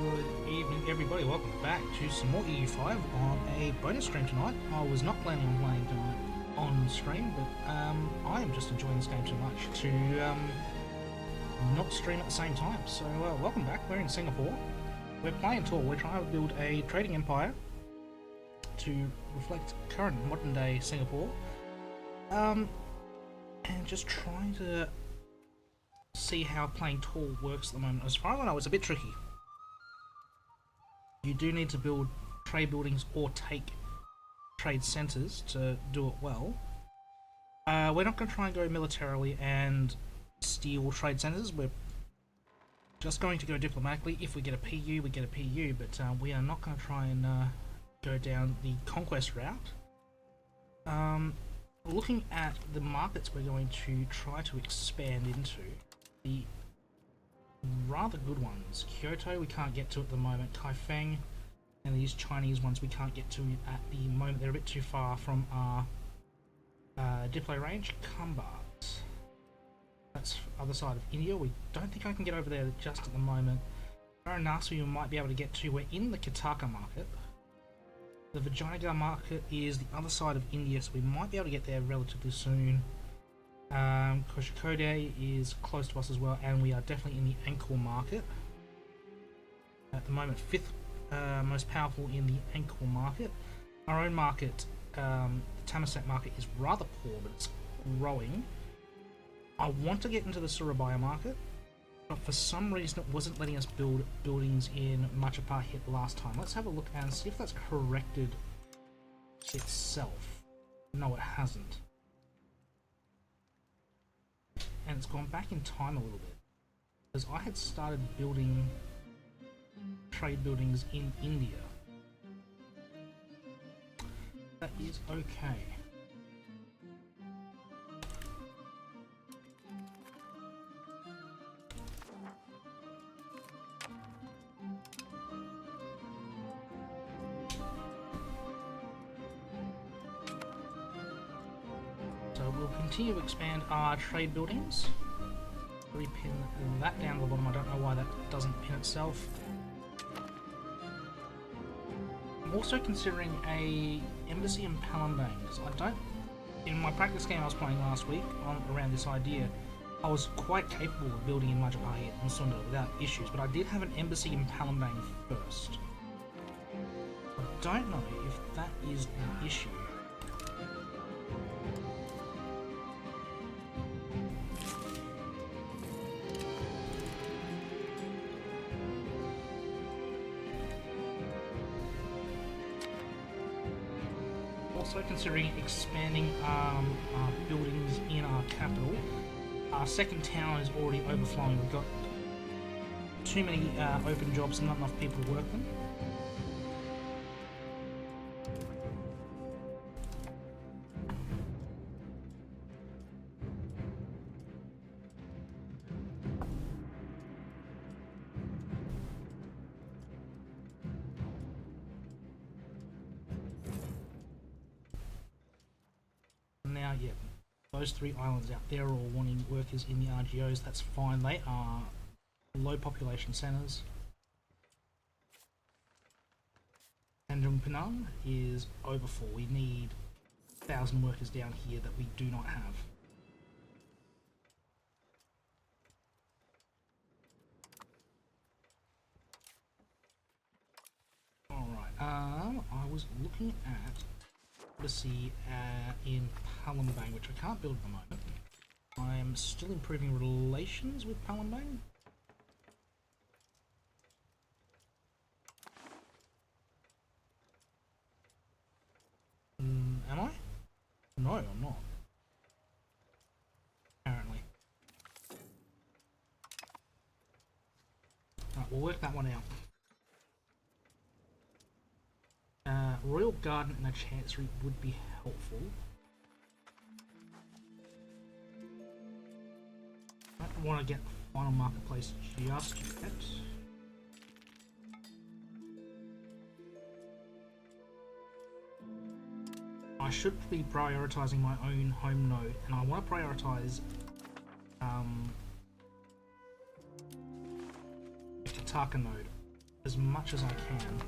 Good evening, everybody. Welcome back to some more EU5 on a bonus stream tonight. I was not planning on playing tonight on stream, but I am just enjoying this game too much to not stream at the same time. So welcome back. We're in Singapore. We're playing Tor. We're trying to build a trading empire to reflect current modern day Singapore, and just trying to see how playing Tor works at the moment. As far as I know, it's a bit tricky. You do need to build trade buildings or take trade centres to do it well. We're not going to try and go militarily and steal trade centres. We're just going to go diplomatically. If we get a PU, we get a PU, but we are not going to try and go down the conquest route. Looking at the markets we're going to try to expand into, the rather good ones. Kyoto we can't get to at the moment. Kaifeng and these Chinese ones we can't get to at the moment. They're a bit too far from our diplo range. Kumbat, that's other side of India. We don't think I can get over there just at the moment. Varanasi we might be able to get to. We're in the Kataka market. The Vijayanagar market is the other side of India, so we might be able to get there relatively soon. Kozhikode is close to us as well, and we are definitely in the Angkor market. At the moment, 5th most powerful in the Angkor market. Our own market, the Tamaset market, is rather poor, but it's growing. I want to get into the Surabaya market, but for some reason it wasn't letting us build buildings in Majapahit last time. Let's have a look and see if that's corrected itself. No, it hasn't. And it's gone back in time a little bit, because I had started building trade buildings in India. That is okay. So we'll continue to expand our trade buildings. Repin that down to the bottom. I don't know why that doesn't pin itself. I'm also considering a embassy in Palembang, because I don't. In my practice game I was playing last week around this idea, I was quite capable of building in Majapahit and Sunda without issues, but I did have an embassy in Palembang first. I don't know if that is an issue. Also considering expanding our buildings in our capital. Our second town is already overflowing. We've got too many open jobs and not enough people to work them. Now, yeah, those 3 islands out there are all wanting workers in the RGOs. That's fine. They are low population centres. Tanjung Pinang is overfull. We need 1,000 workers down here that we do not have. Alright, I was looking at embassy in Palembang, which I can't build at the moment. I am still improving relations with Palembang. Am I? No, I'm not. Apparently. Alright, we'll work that one out. Royal Garden and a Chancery would be helpful. I don't want to get final marketplace just yet. I should be prioritising my own home node, and I want to prioritise the Kataka node. as much as I can.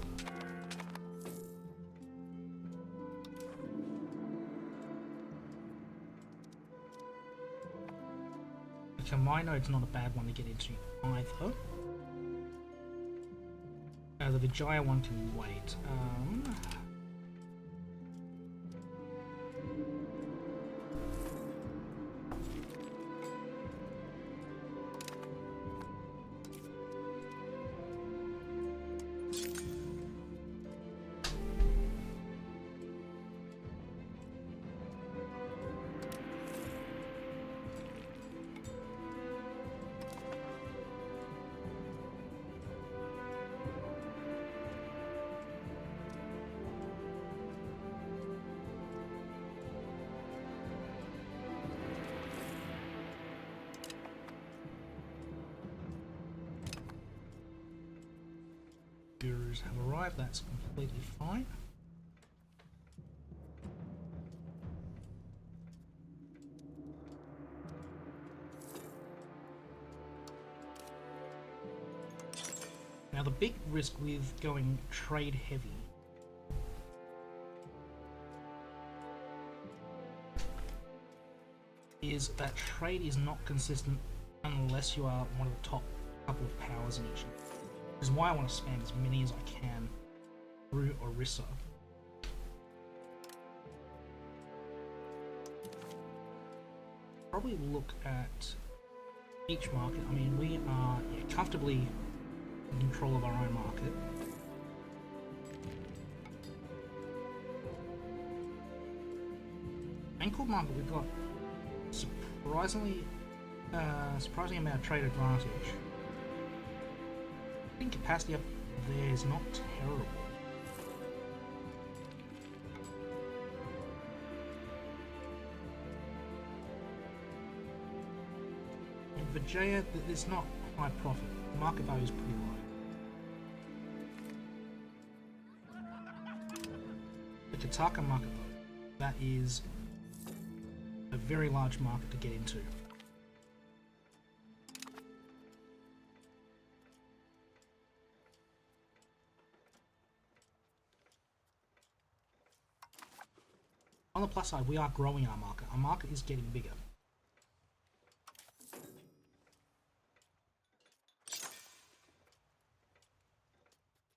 Okay, my node's not a bad one to get into either. The Vijaya one can wait. Gurus have arrived, that's completely fine. Now the big risk with going trade heavy is that trade is not consistent unless you are one of the top couple of powers in each. Which is why I want to spam as many as I can through Orissa. Probably look at each market. I mean, we are comfortably in control of our own market. Ankle market, we've got surprising amount of trade advantage. I think capacity up there is not terrible. In Vijaya, it's not high profit. The market value is pretty low. The Kataka market, though, that is a very large market to get into. On the plus side, we are growing our market. Our market is getting bigger.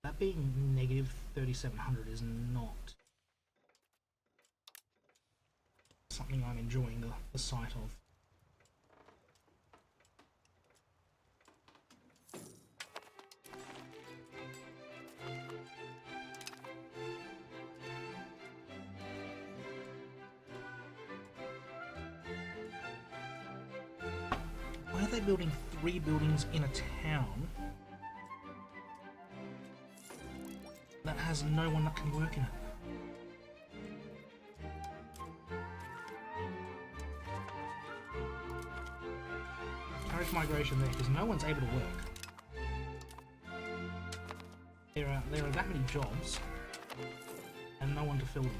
That being negative 3,700 is not something I'm enjoying the sight of. Why are they building 3 buildings in a town that has no one that can work in it? Encourage migration there because no one's able to work. There are that many jobs and no one to fill them.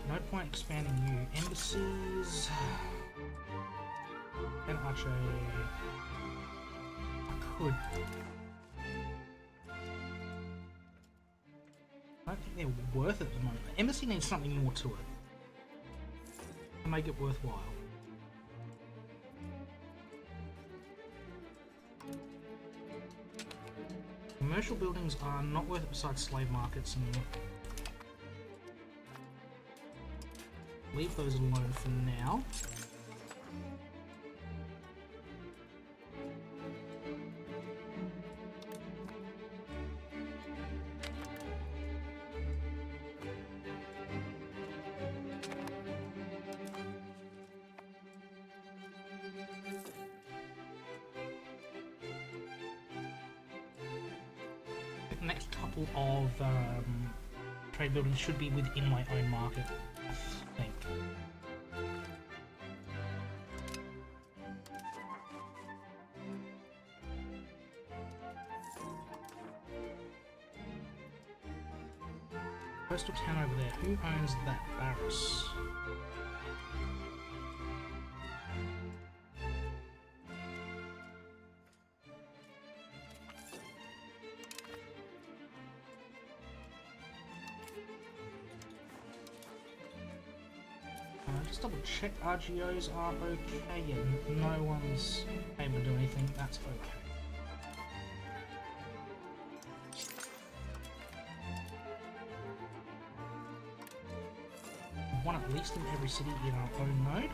No point expanding new embassies. And Arche, I could. I don't think they're worth it at the moment. The embassy needs something more to it to make it worthwhile. Commercial buildings are not worth it besides slave markets, and leave those alone for now. The next couple of trade buildings should be within my own market, I think. coastal town over there. Who owns that barrass? Just double check RGOs are okay. Yeah, no one's able to do anything. That's okay. One at least in every city in our own node.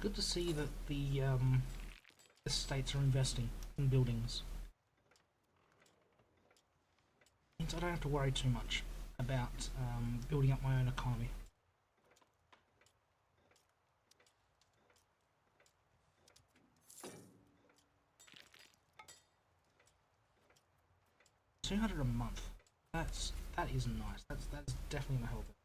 Good to see that the estates are investing in buildings. Means I don't have to worry too much about building up my own economy. $200 a month. That is nice. That's definitely gonna help it.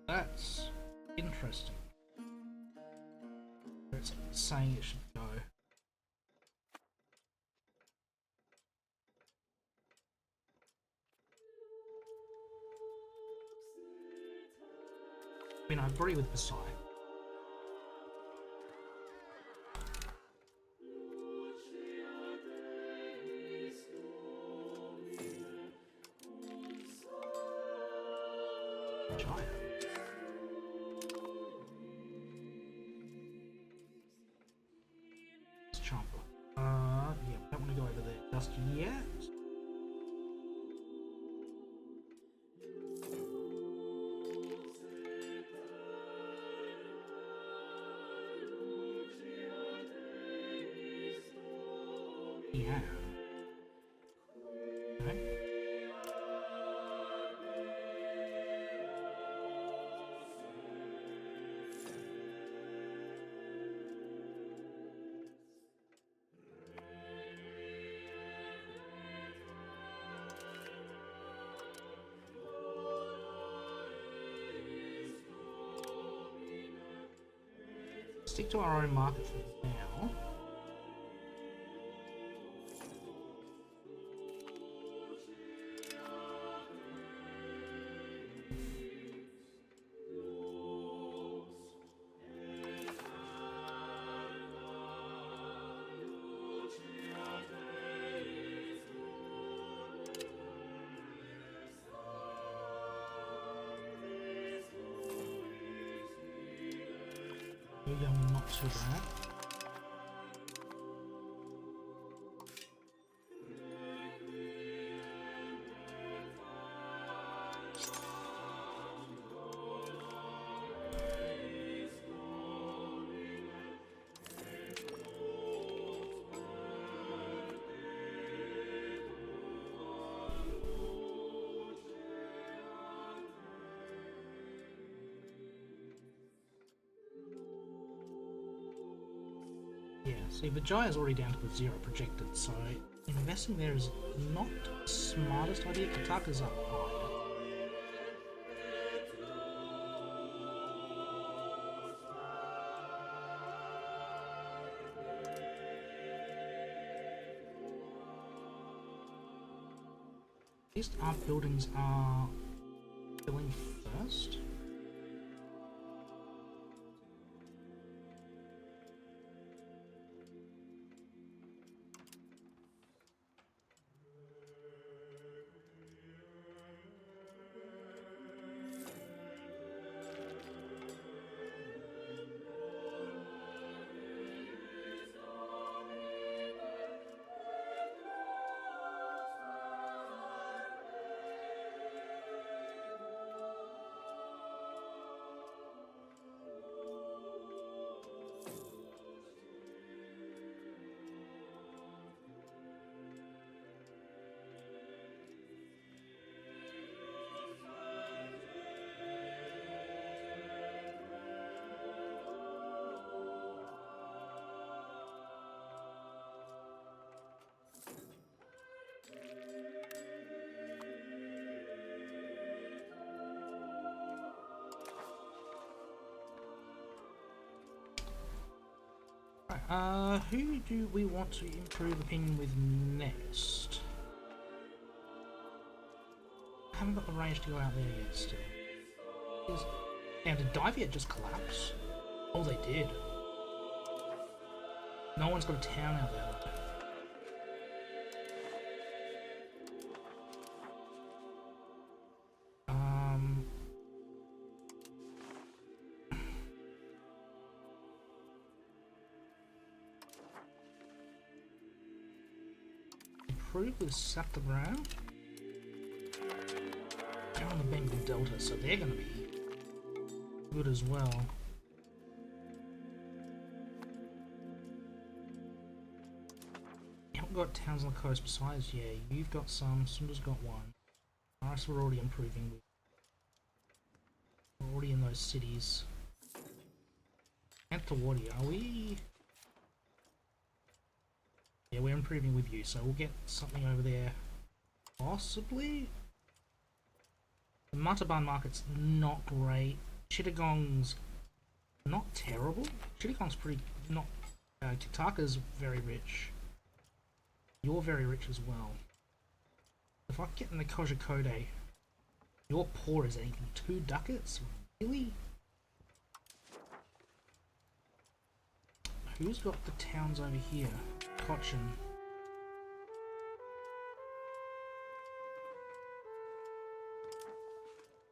That's interesting. It's saying it should go. I mean, I agree with Versailles. Giant. Yeah, we don't want to go over there just yet. Yeah. Okay. Stick to our own market for now. Young, not too bad. Yeah, see, Vijaya is already down to the 0 projected, so investing there is not the smartest idea. Kataka's up high. At least our buildings are filling first. Right, who do we want to improve opinion with next? I haven't got the range to go out there yet still. Now, did Diviet just collapse? Oh, they did. No one's got a town out there though. Improve with Saptagram. They're on the Bengal Delta, so they're going to be good as well. You haven't got towns on the coast besides, yeah, you've got some, Sunda's got one. Nice, we're already improving. We're already in those cities. Antawadi, are we? Yeah, we're improving with you, so we'll get something over there. Possibly? The Mataban market's not great. Chittagong's not terrible. Chittagong's pretty not. Kitaka's very rich. You're very rich as well. If I get in the Kojikode, you're poor as anything. 2 ducats? Really? Who's got the towns over here? Cochin.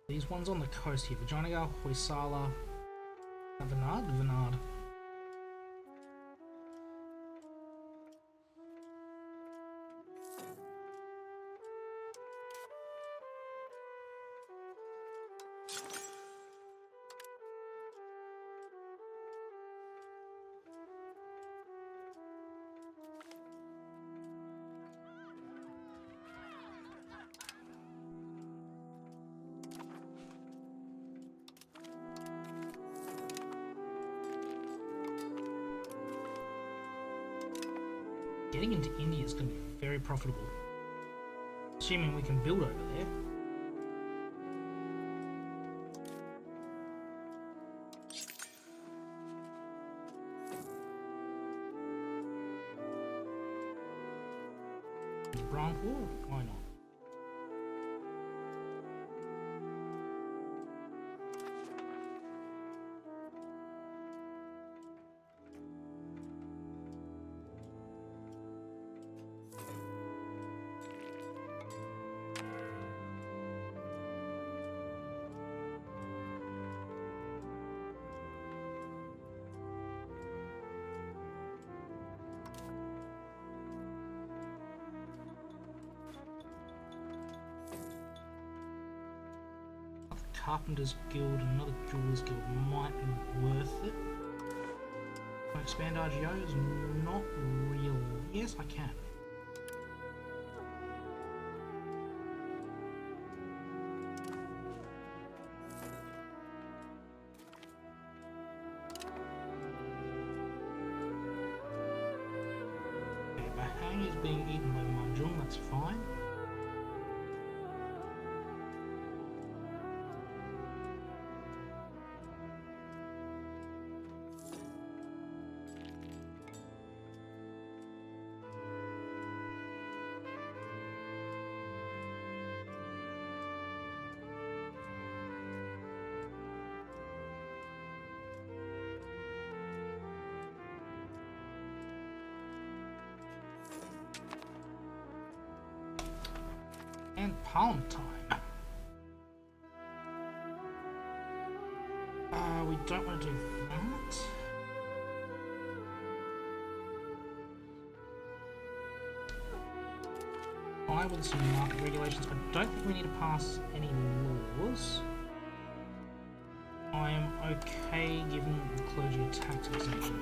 These ones on the coast here, Vijayanagar, Hoysala, Vinard. Getting into India is going to be very profitable, assuming we can build over there. Brahmpur? Why not? Carpenter's Guild and another Jewelers Guild might be worth it. Can I expand RGOs? Not really. Yes, I can. Okay, Bahang is being eaten by Manjung, that's fine. And palm time. We don't want to do that. I with some market regulations. I don't think we need to pass any laws. I am okay giving the clergy a tax exemption.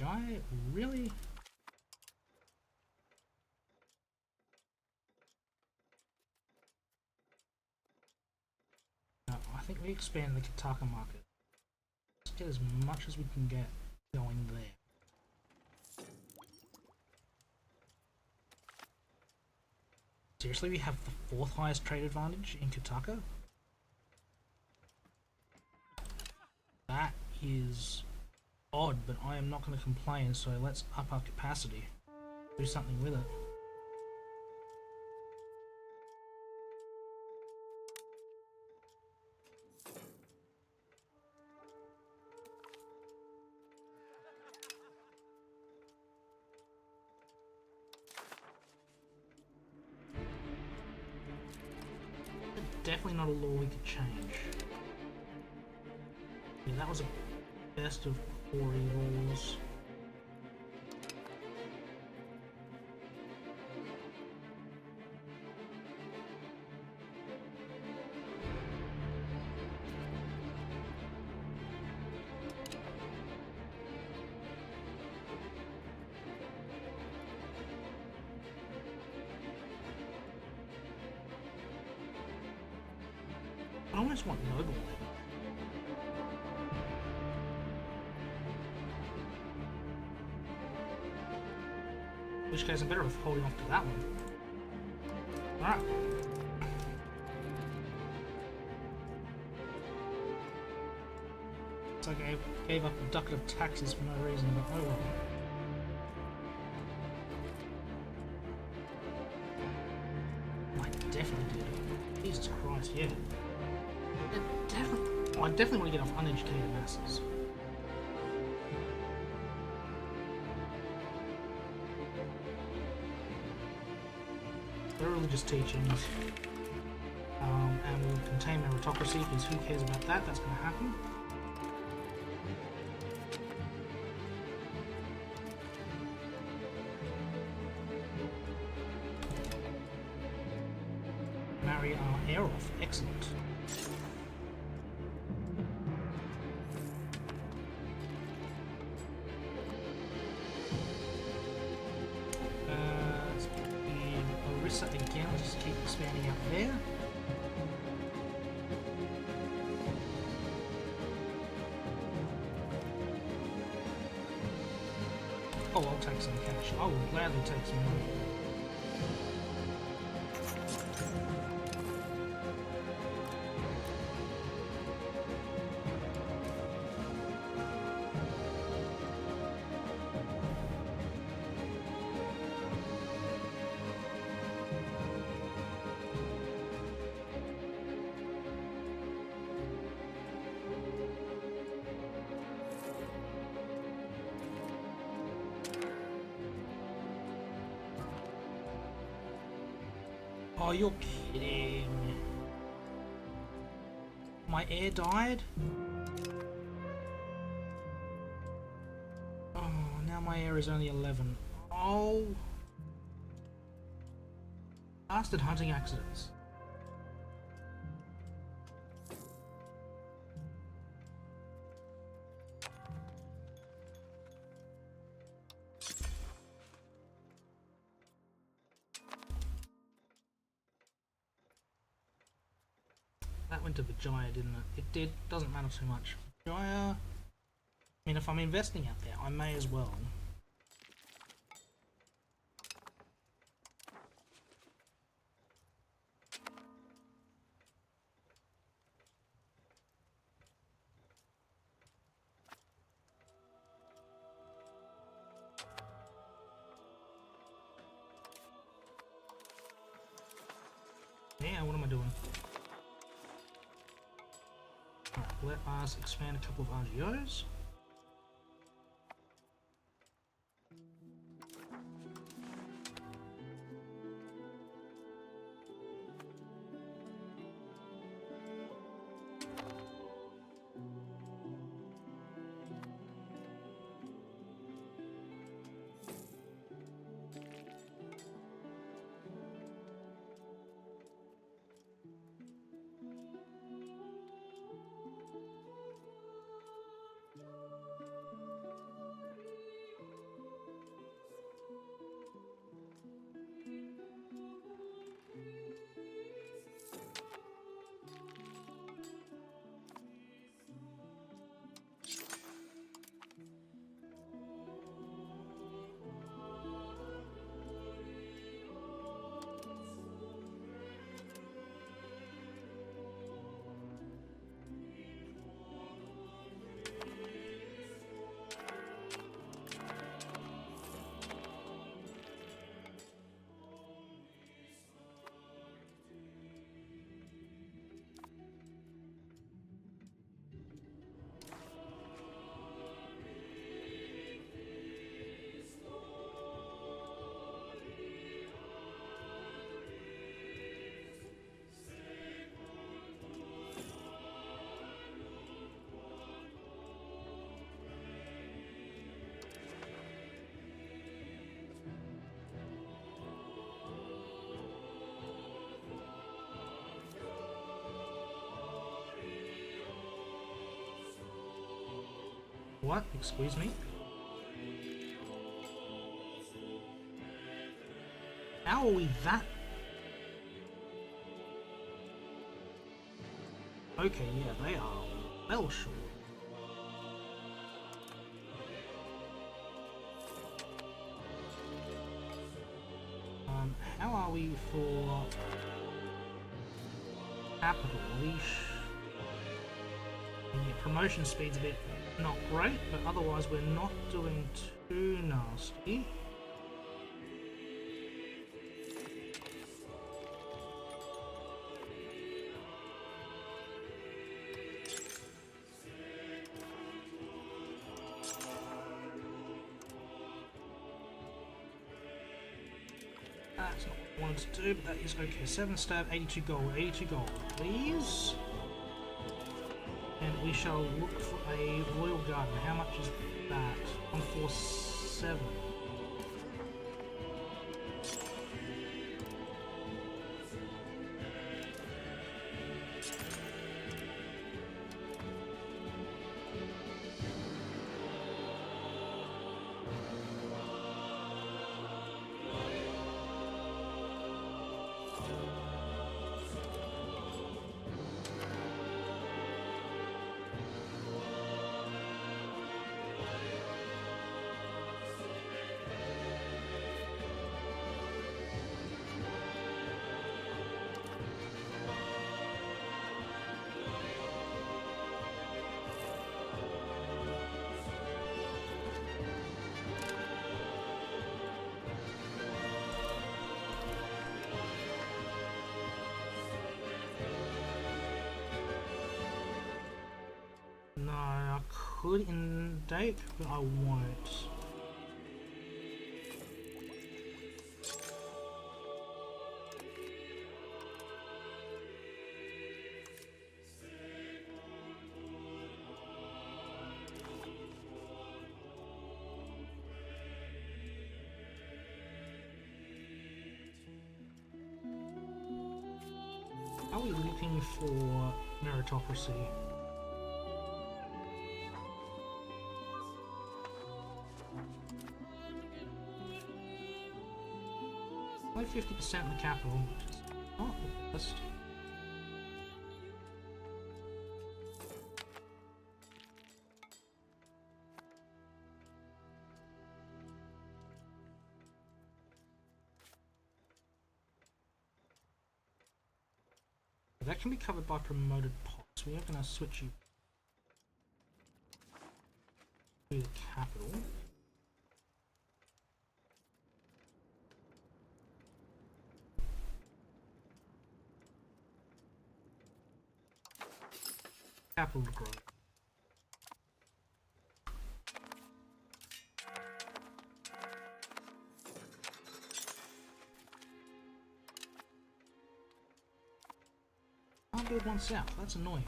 Vijay? Really? No, I think we expand the Kataka market. Let's get as much as we can get going there. Seriously, we have the 4th highest trade advantage in Kataka? That is odd, but I am not going to complain, so let's up our capacity. Do something with it. Definitely not a law we could change. Yeah, that was a best of 4 laws. I almost want noble land. In which case I'm better off holding off to that one. Alright. So I gave up a ducat of taxes for no reason, but oh well. I definitely did. Jesus Christ, yeah. I definitely want to get off uneducated masses. Their religious teachings. And we'll contain meritocracy, because who cares about that? That's going to happen. Marry our heir off. Excellent. Again, let's just keep expanding out there. Oh, I'll take some cash. I will gladly take some money. Oh, you're kidding. My heir died? Oh, now my heir is only 11. Oh. Bastard hunting accidents. That went to Vijaya, didn't it? It did. Doesn't matter too much. Vijaya... I mean, if I'm investing out there, I may as well. Yeah, what am I doing? Alright, let us expand a couple of RGOs. What? Excuse me? How are we that? Okay, yeah, they are well short. How are we for capital? Yeah, promotion speed's a bit not great, but otherwise we're not doing too nasty. That's not what I wanted to do, but that is okay. 7 stab, 82 gold, 82 gold, please. And we shall look for a royal garden. How much is that? 147. No, I could indicate, but I won't. Are we looking for meritocracy? Like 50% in the capital, which is not the best. That can be covered by promoted pots. We are going to switch you to the capital. Capital growth. Can't build one south, that's annoying.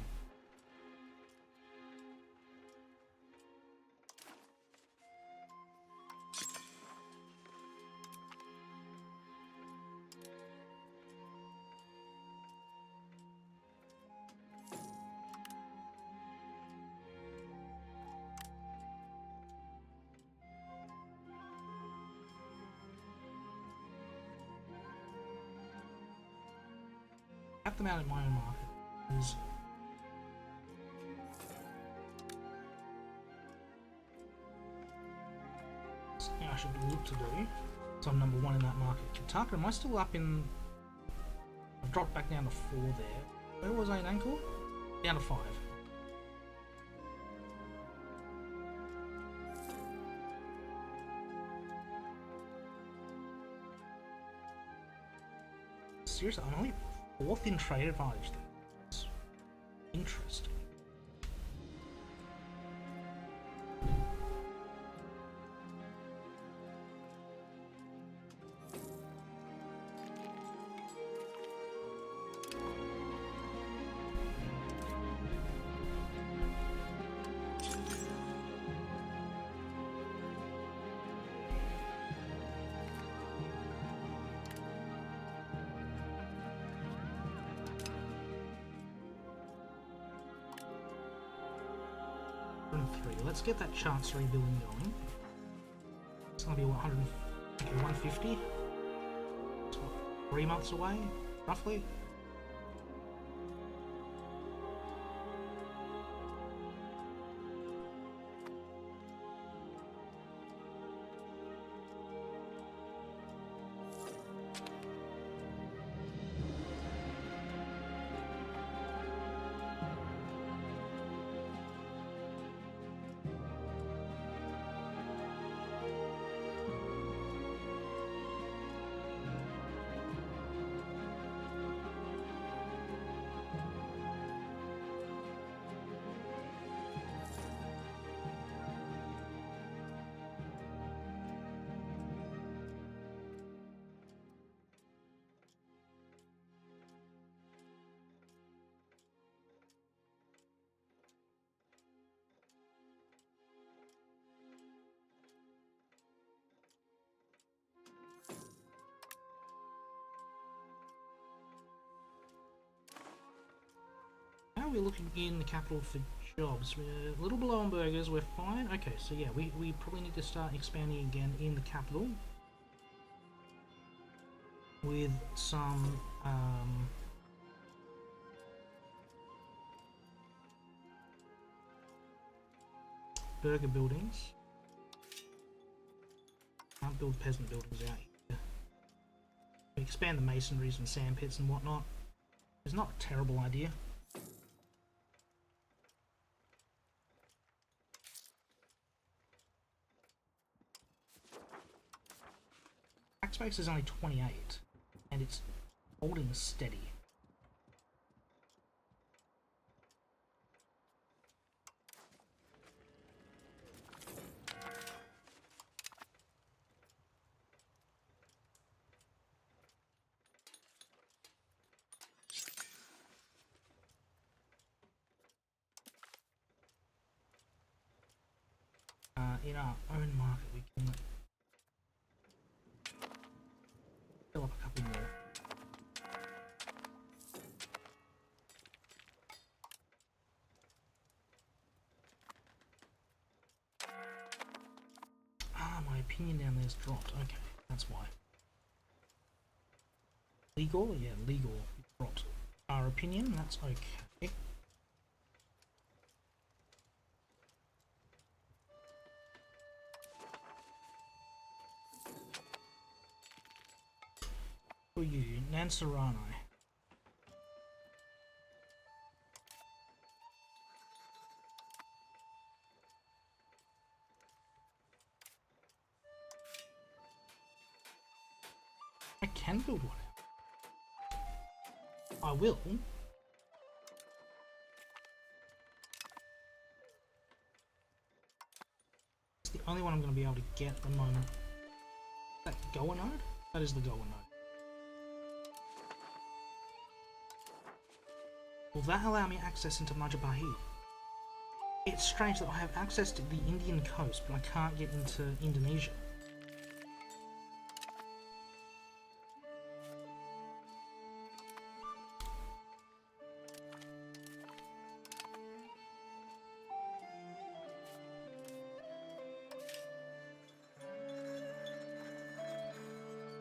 Cap them out in my own market. Is something I should look to do. So I'm number 1 in that market. Kentucky, am I still up in... I've dropped back down to 4 there. Where was I in ankle? Down to 5. Seriously, I'm only 4th in trade advantage there. That's interesting. 103. Let's get that chancery building going. It's gonna be 100, okay, 150. It's what, 3 months away, roughly. How are we looking in the capital for jobs? We're a little below on burgers, we're fine. Okay, so yeah, we probably need to start expanding again in the capital with some burger buildings. Can't build peasant buildings out here. We expand the masonries and sand pits and whatnot. It's not a terrible idea. Tax base is only 28, and it's holding steady. In our own market, we can fill up a couple more. Ah, my opinion down there's dropped. Okay, that's why. Legal? Yeah, legal. Dropped. Our opinion, that's okay. For you, Nansarani. I can build one out. I will. It's the only one I'm going to be able to get at the moment. That Goa node? That is the Goa node. Will that allow me access into Majapahit? It's strange that I have access to the Indian coast, but I can't get into Indonesia.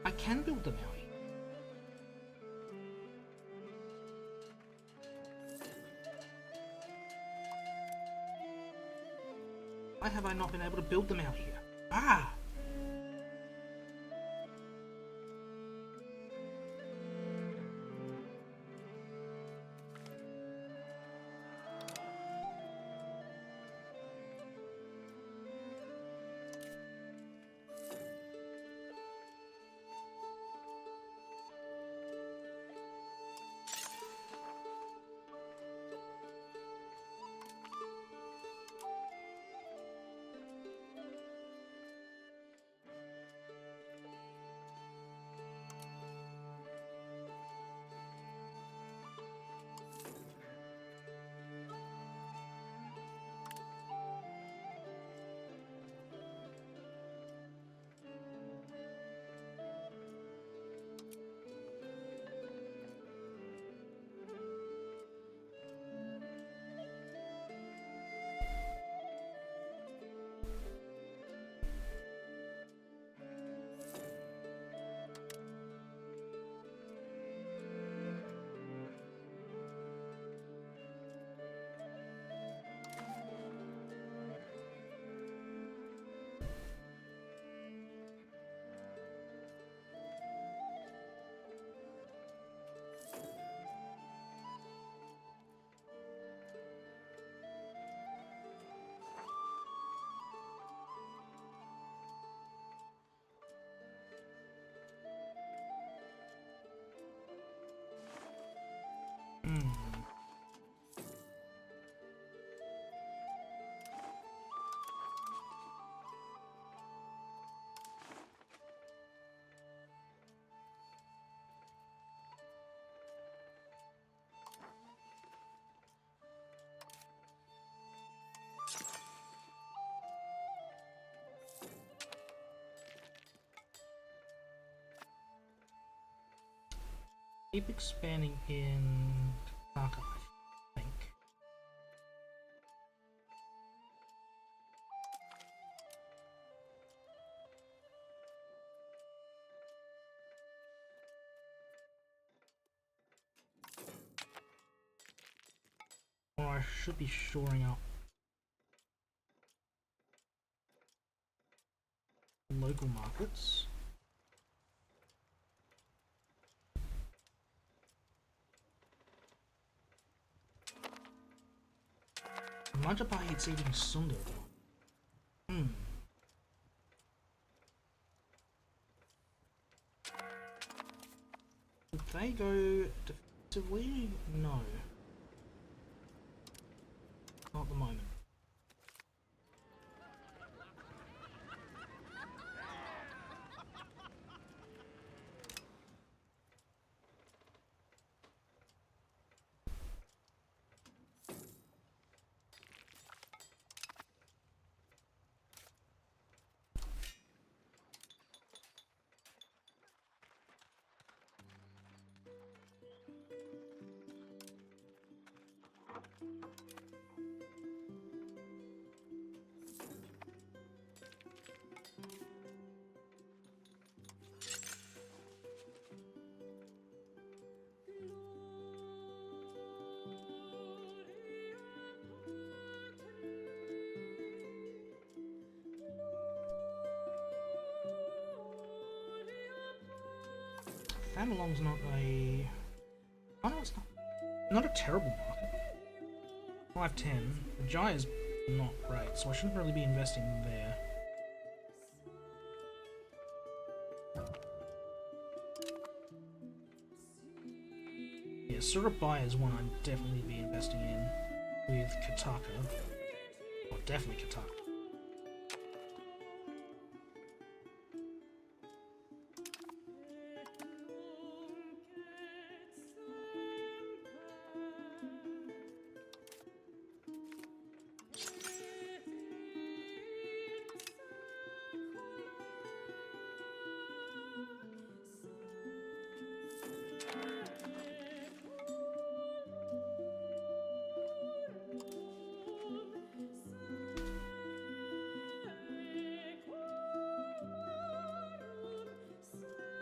I can build them out here. Why have I not been able to build them out here? Ah! Keep expanding in Taka, I think. Or I should be shoring up local markets. Majapahit's eating Sunda. Would they go defensively? No. Not at the moment. Familong's not a... Oh no, it's not a terrible market. 510. The Jaya's not great, so I shouldn't really be investing there. Yeah, Surabaya is one I'd definitely be investing in with Kataka. Or definitely Kataka.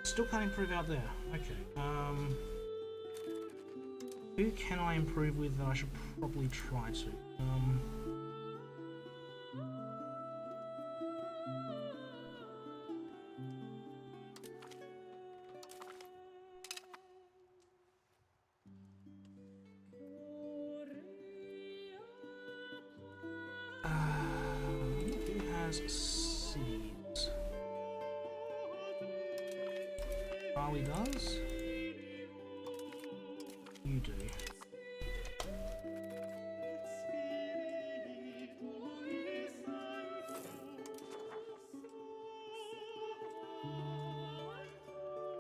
Still can't improve out there. Okay. Who can I improve with that I should probably try to? Who has cities? Bali does? You do.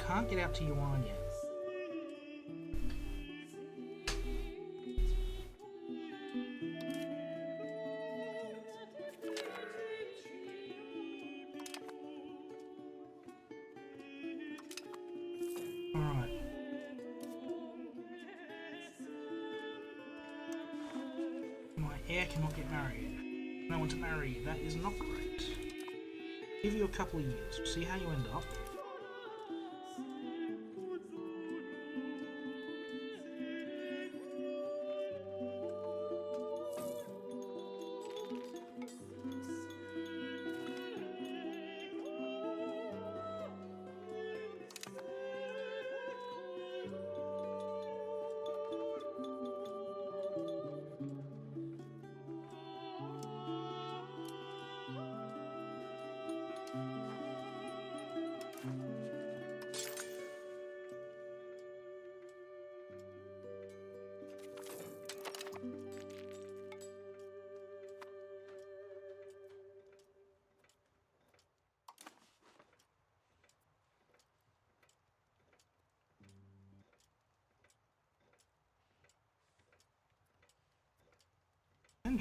Can't get out to Yuan yet. Heir cannot get married. No one to marry. That is not great. Give you a couple of years. See how you end up.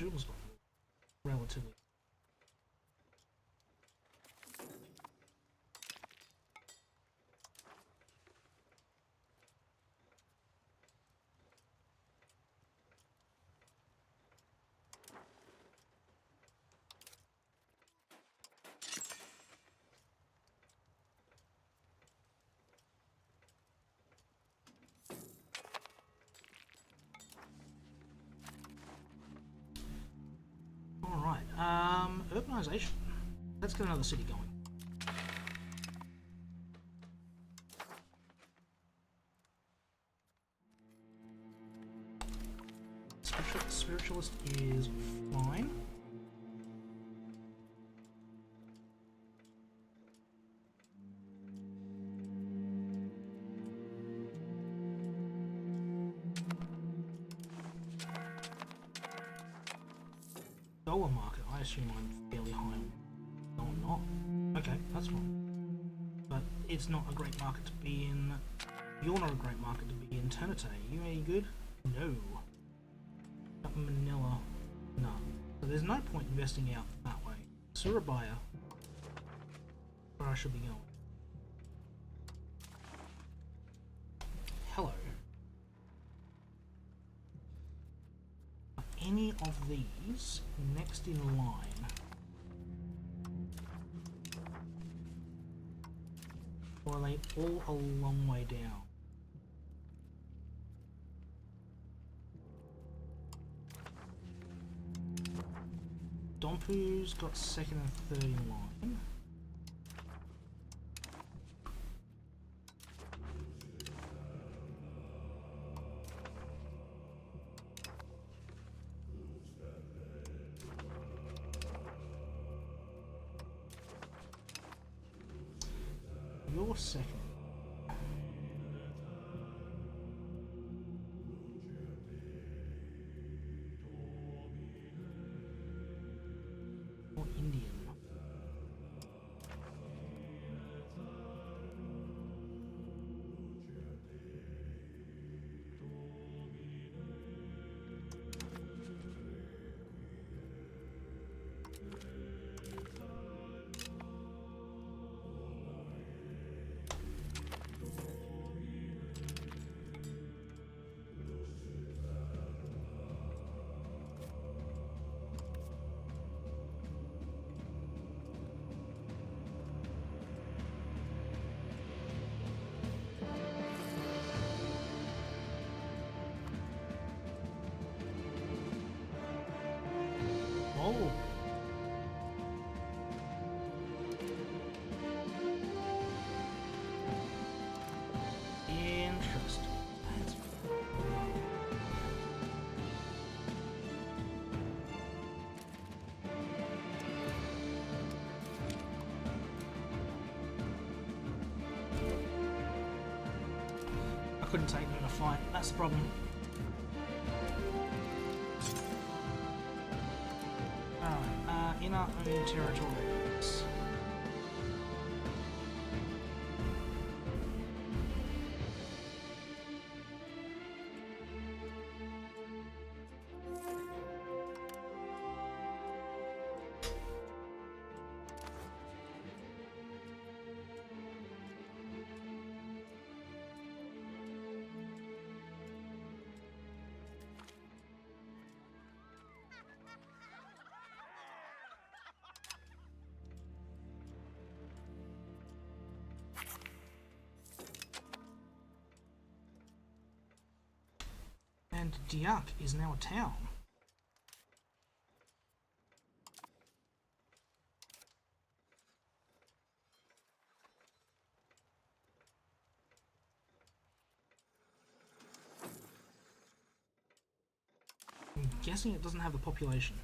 jewels got relatively. Alright, urbanisation. Let's get another city going. Spiritualist is fine. Dollar market, I assume I'm fairly high on. No, I'm not. Okay, that's fine. But it's not a great market to be in. You're not a great market to be in. Ternate, you any good? No. Not Manila. No. So there's no point investing out that way. Surabaya, where I should be going. Hello. Are any of these next in line? Or are they all a long way down? Dompu's got second and third in line. You're second. Or Indian. Oh. Interesting. I couldn't take them in a fight. That's the problem. In our own territories. And Diak is now a town. I'm guessing it doesn't have the population.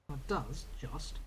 Well, it does, just.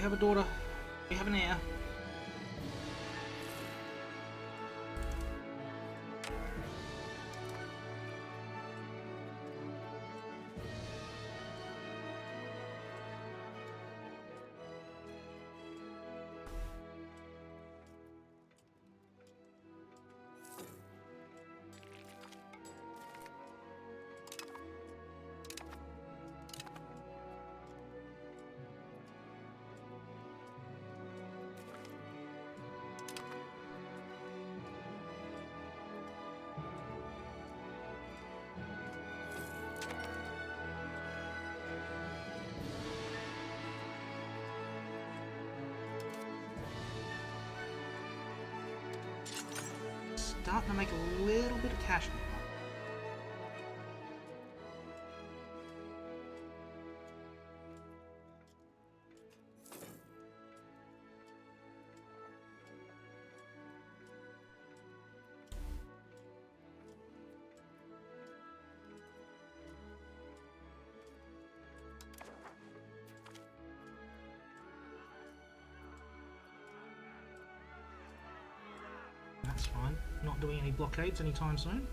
have a daughter. We have an heir. Starting to make a little bit of cash now. That's fine. Not doing any blockades anytime soon.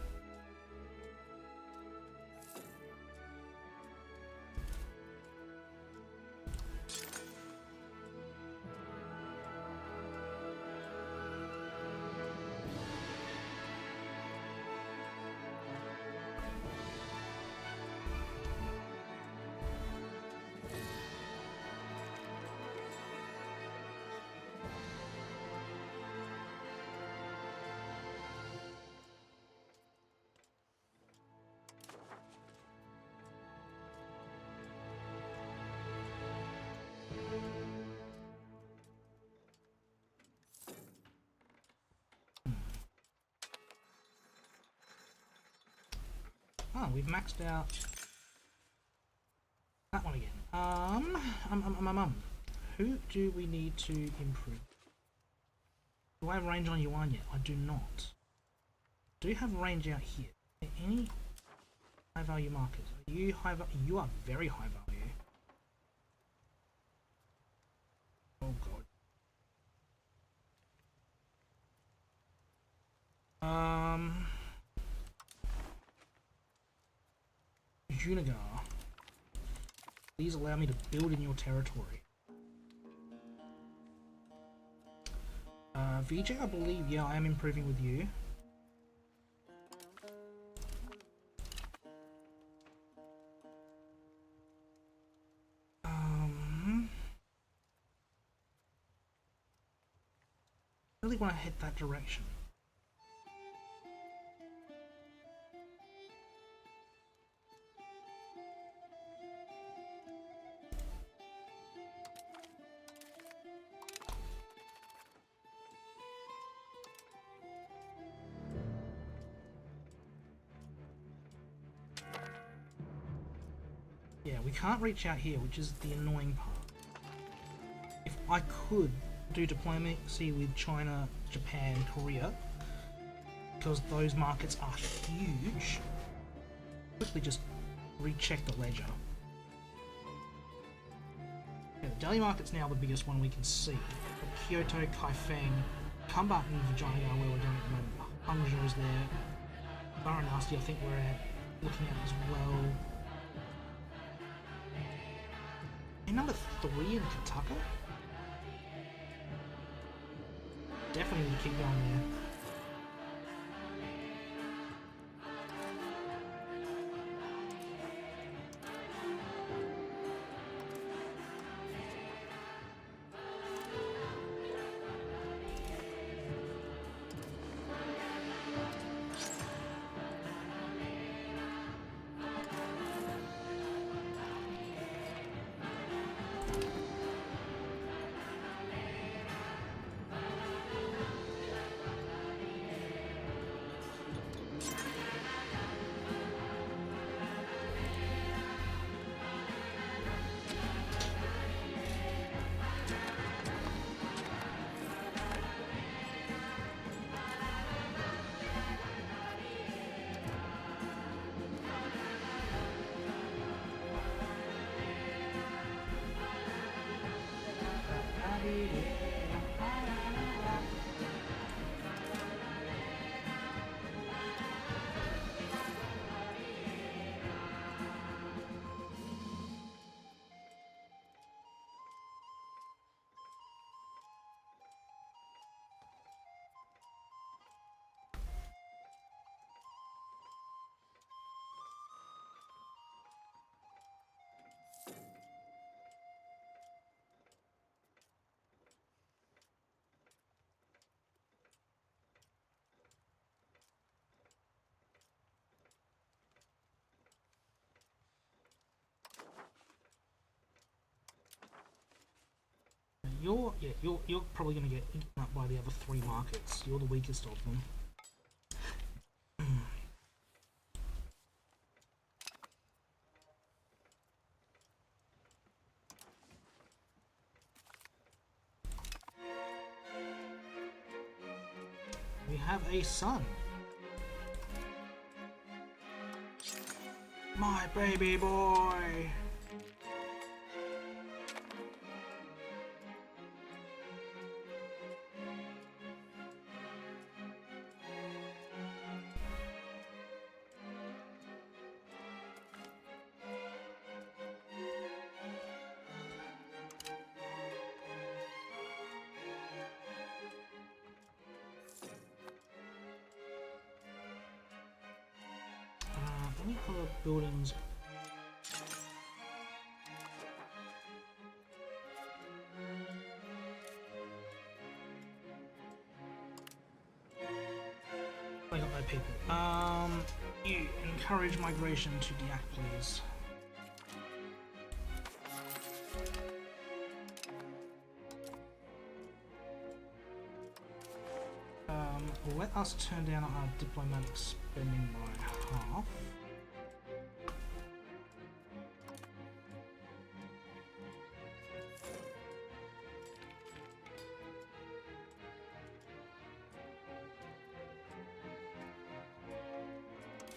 Oh, we've maxed out that one again. Who do we need to improve? Do I have range on Yuan yet? I do not. Do you have range out here? Are there any high value markers? Are you high value? You are very high value. Oh god. Junagar. Please allow me to build in your territory. VJ, I believe, yeah, I am improving with you. I really want to head that direction. Yeah, we can't reach out here, which is the annoying part. If I could do diplomacy with China, Japan, Korea, because those markets are huge, quickly just recheck the ledger. Yeah, the Delhi market's now the biggest one we can see. But Kyoto, Kaifeng, Kambat and Vijayanagar where we're going at the moment. Hangzhou's there. Varanasi I think we're looking at as well. And number 3 in Kataka? Definitely need to keep going there. you're probably going to get eaten up by the other three markets. You're the weakest of them. We have a son. My baby boy. Any other buildings? I got my people. You encourage migration to Diak, please. Let us turn down our diplomatic spending by half.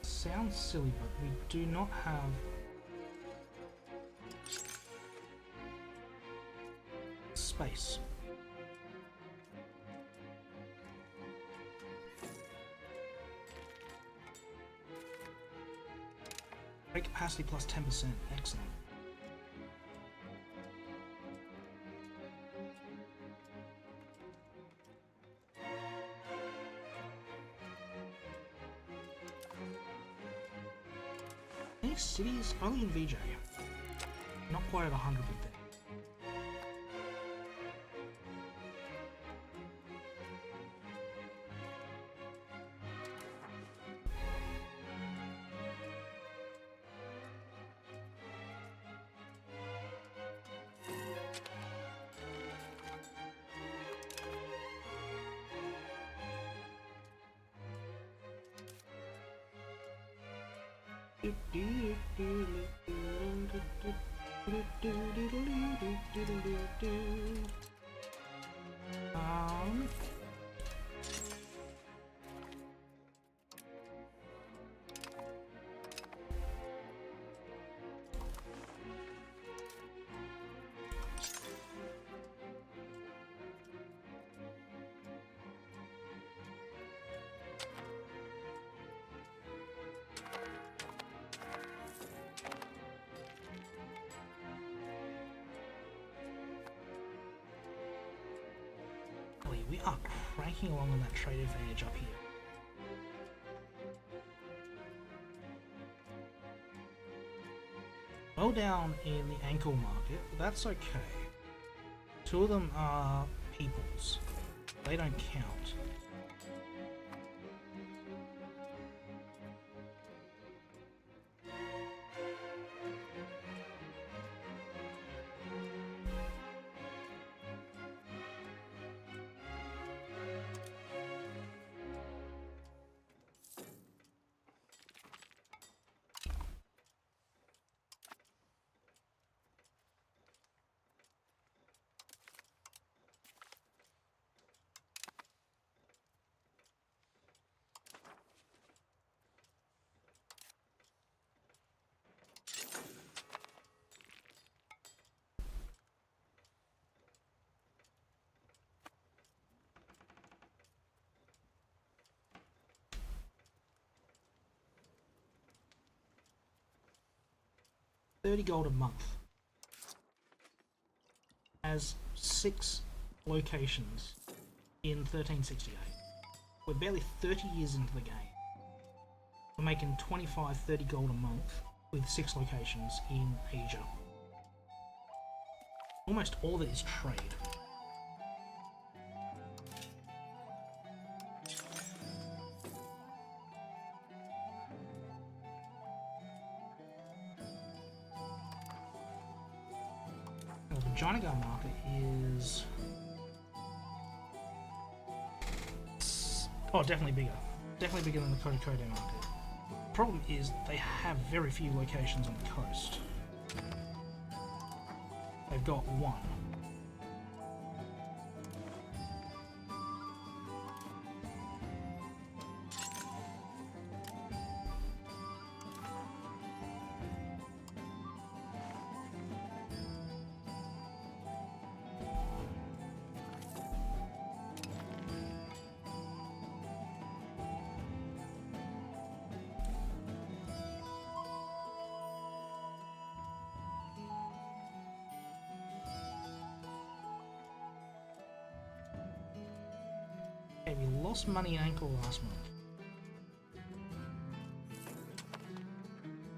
Sounds silly, but we do not have space. Rate capacity plus 10%. Excellent. Any cities? Only in VJ. Not quite at 100 with them. We are cranking along on that trade advantage up here. Well down in the ankle market, but that's okay. Two of them are peoples. They don't count. $30 gold a month. Has 6 locations in 1368. We're barely 30 years into the game. We're making 25, 30 gold a month with 6 locations in Asia. Almost all of it is trade. The Janagar market is... oh, definitely bigger. Definitely bigger than the Kodakode market. Problem is, they have very few locations on the coast. They've got one. Okay, we lost money in Ankle last month.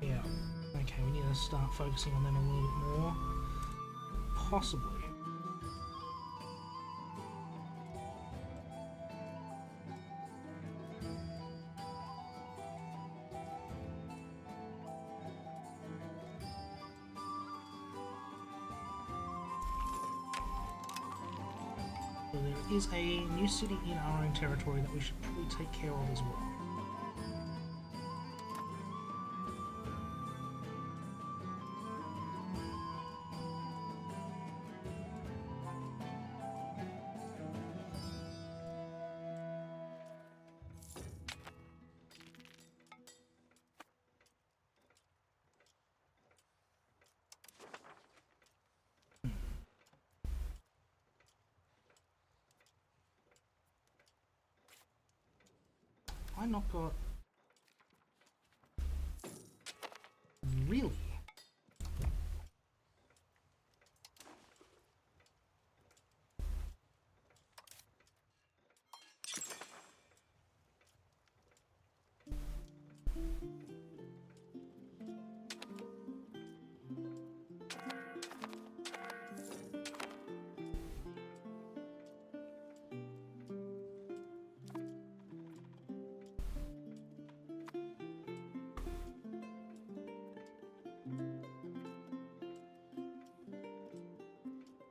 Yeah. Okay, we need to start focusing on them a little bit more. Possibly. So there is a new city in our own territory that we should probably take care of as well. I not got... really?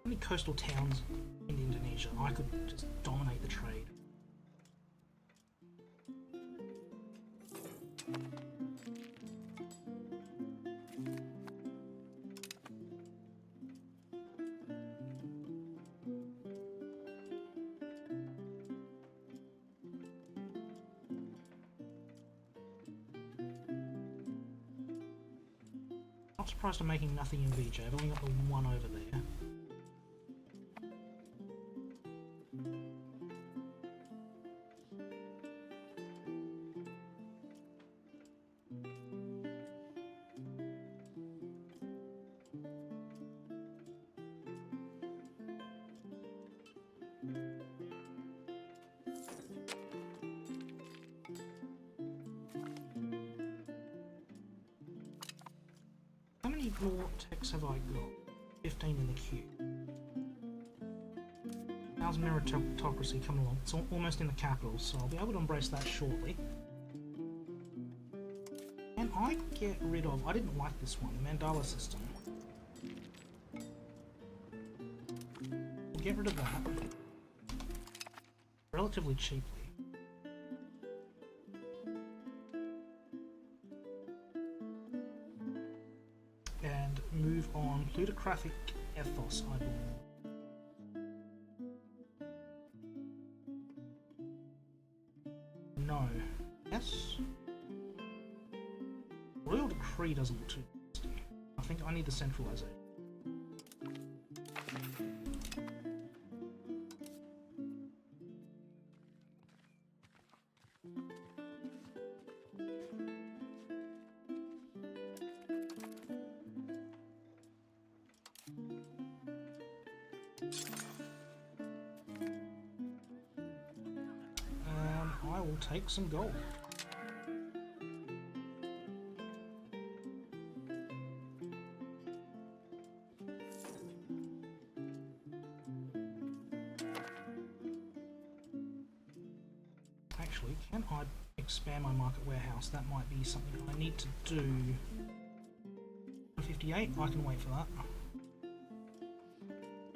How many coastal towns in Indonesia? I could just dominate the trade. Not surprised I'm making nothing in VJ. I've only got the one over there. How many more techs have I got? 15 in the queue. How's meritocracy coming along? It's almost in the capital, so I'll be able to embrace that shortly. And I get rid of... I didn't like this one, the mandala system. We'll get rid of that. Relatively cheaply. And move on plutocratic ethos, I believe. No. Yes? Royal decree doesn't look too interesting. I think I need the centralization. I will take some gold. Actually, can I expand my market warehouse? That might be something I need to do. 58, I can wait for that.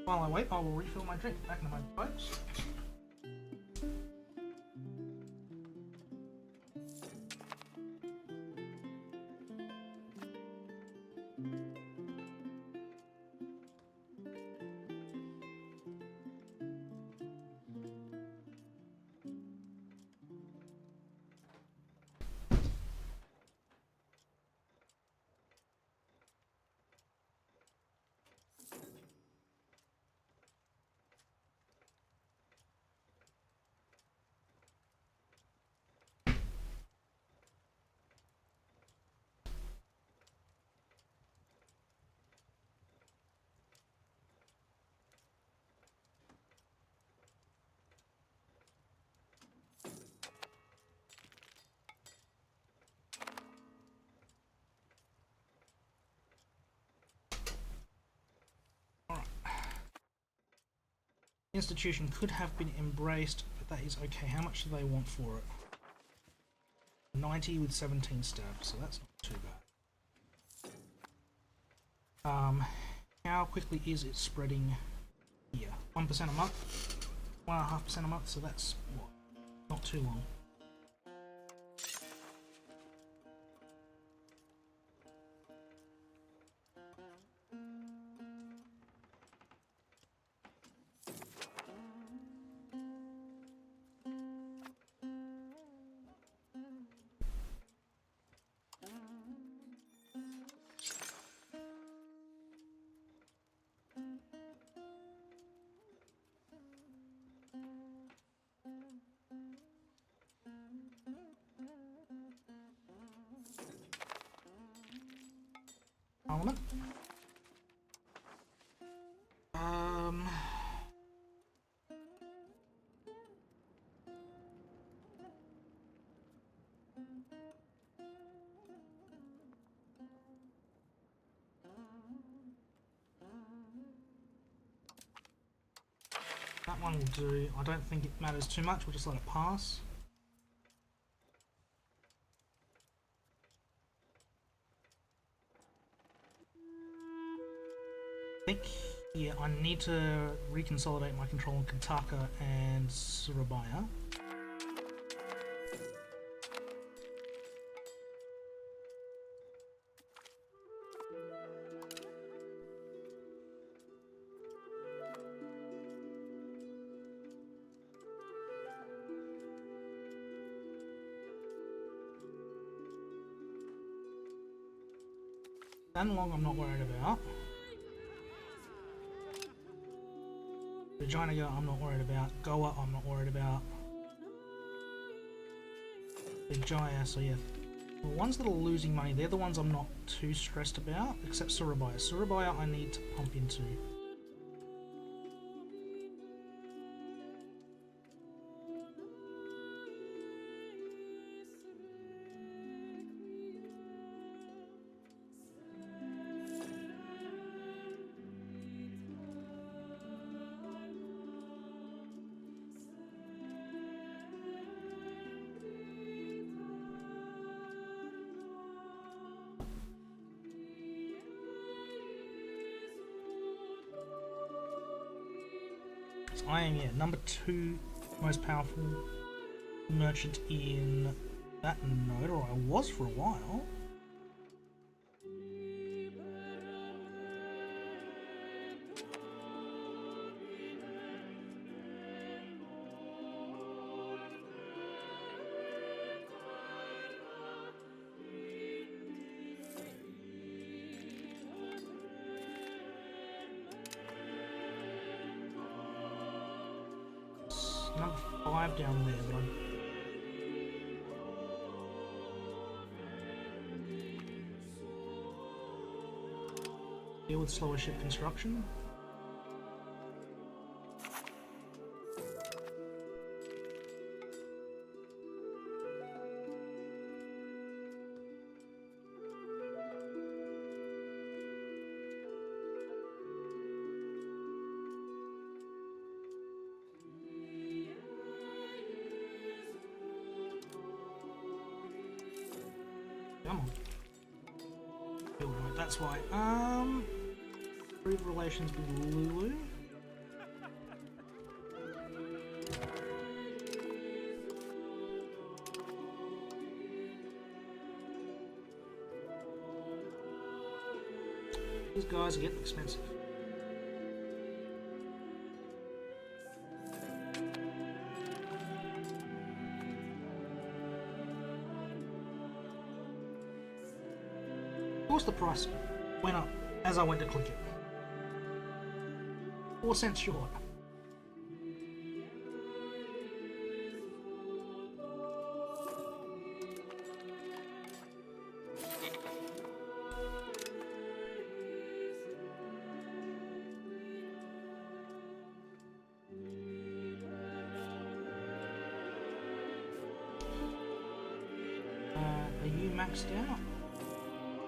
While I wait, I will refill my drink. Back into my boats. Institution could have been embraced, but that is okay. How much do they want for it? 90 with 17 stabs, so that's not too bad. How quickly is it spreading here? 1% a month, 1.5% a month, so that's what? Not too long. Parliament. That one will do. I don't think it matters too much. We'll just let it pass. I think, yeah, I need to reconsolidate my control on Kantaka and Surabaya. Danlong I'm not worried about. Vijayanagar I'm not worried about. Goa I'm not worried about. Vijaya, so yeah. The ones that are losing money, they're the ones I'm not too stressed about, except Surabaya. Surabaya I need to pump into. I am, yeah, number 2 most powerful merchant in that node, or I was for a while. Number 5 down there, but I'm... deal with slower ship construction. Come on. That's why. Improve relations with Lulu. These guys are getting expensive. Of course the price went up as I went to click it. 4 cents short. Are you maxed out?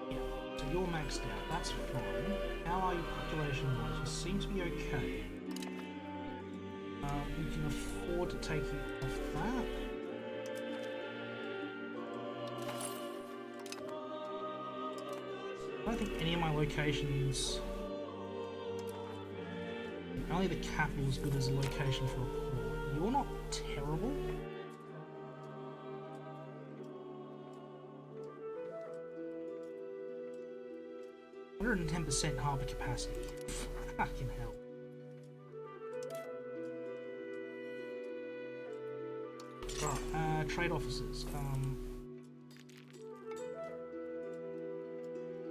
Yeah, so you're maxed out, that's fine. How are your population wise? You seem to be okay. We can afford to take you off that. I don't think any of my locations... Only the capital is good as a location for a port. You're not terrible. %, harbour capacity. Fucking hell. Alright, trade officers.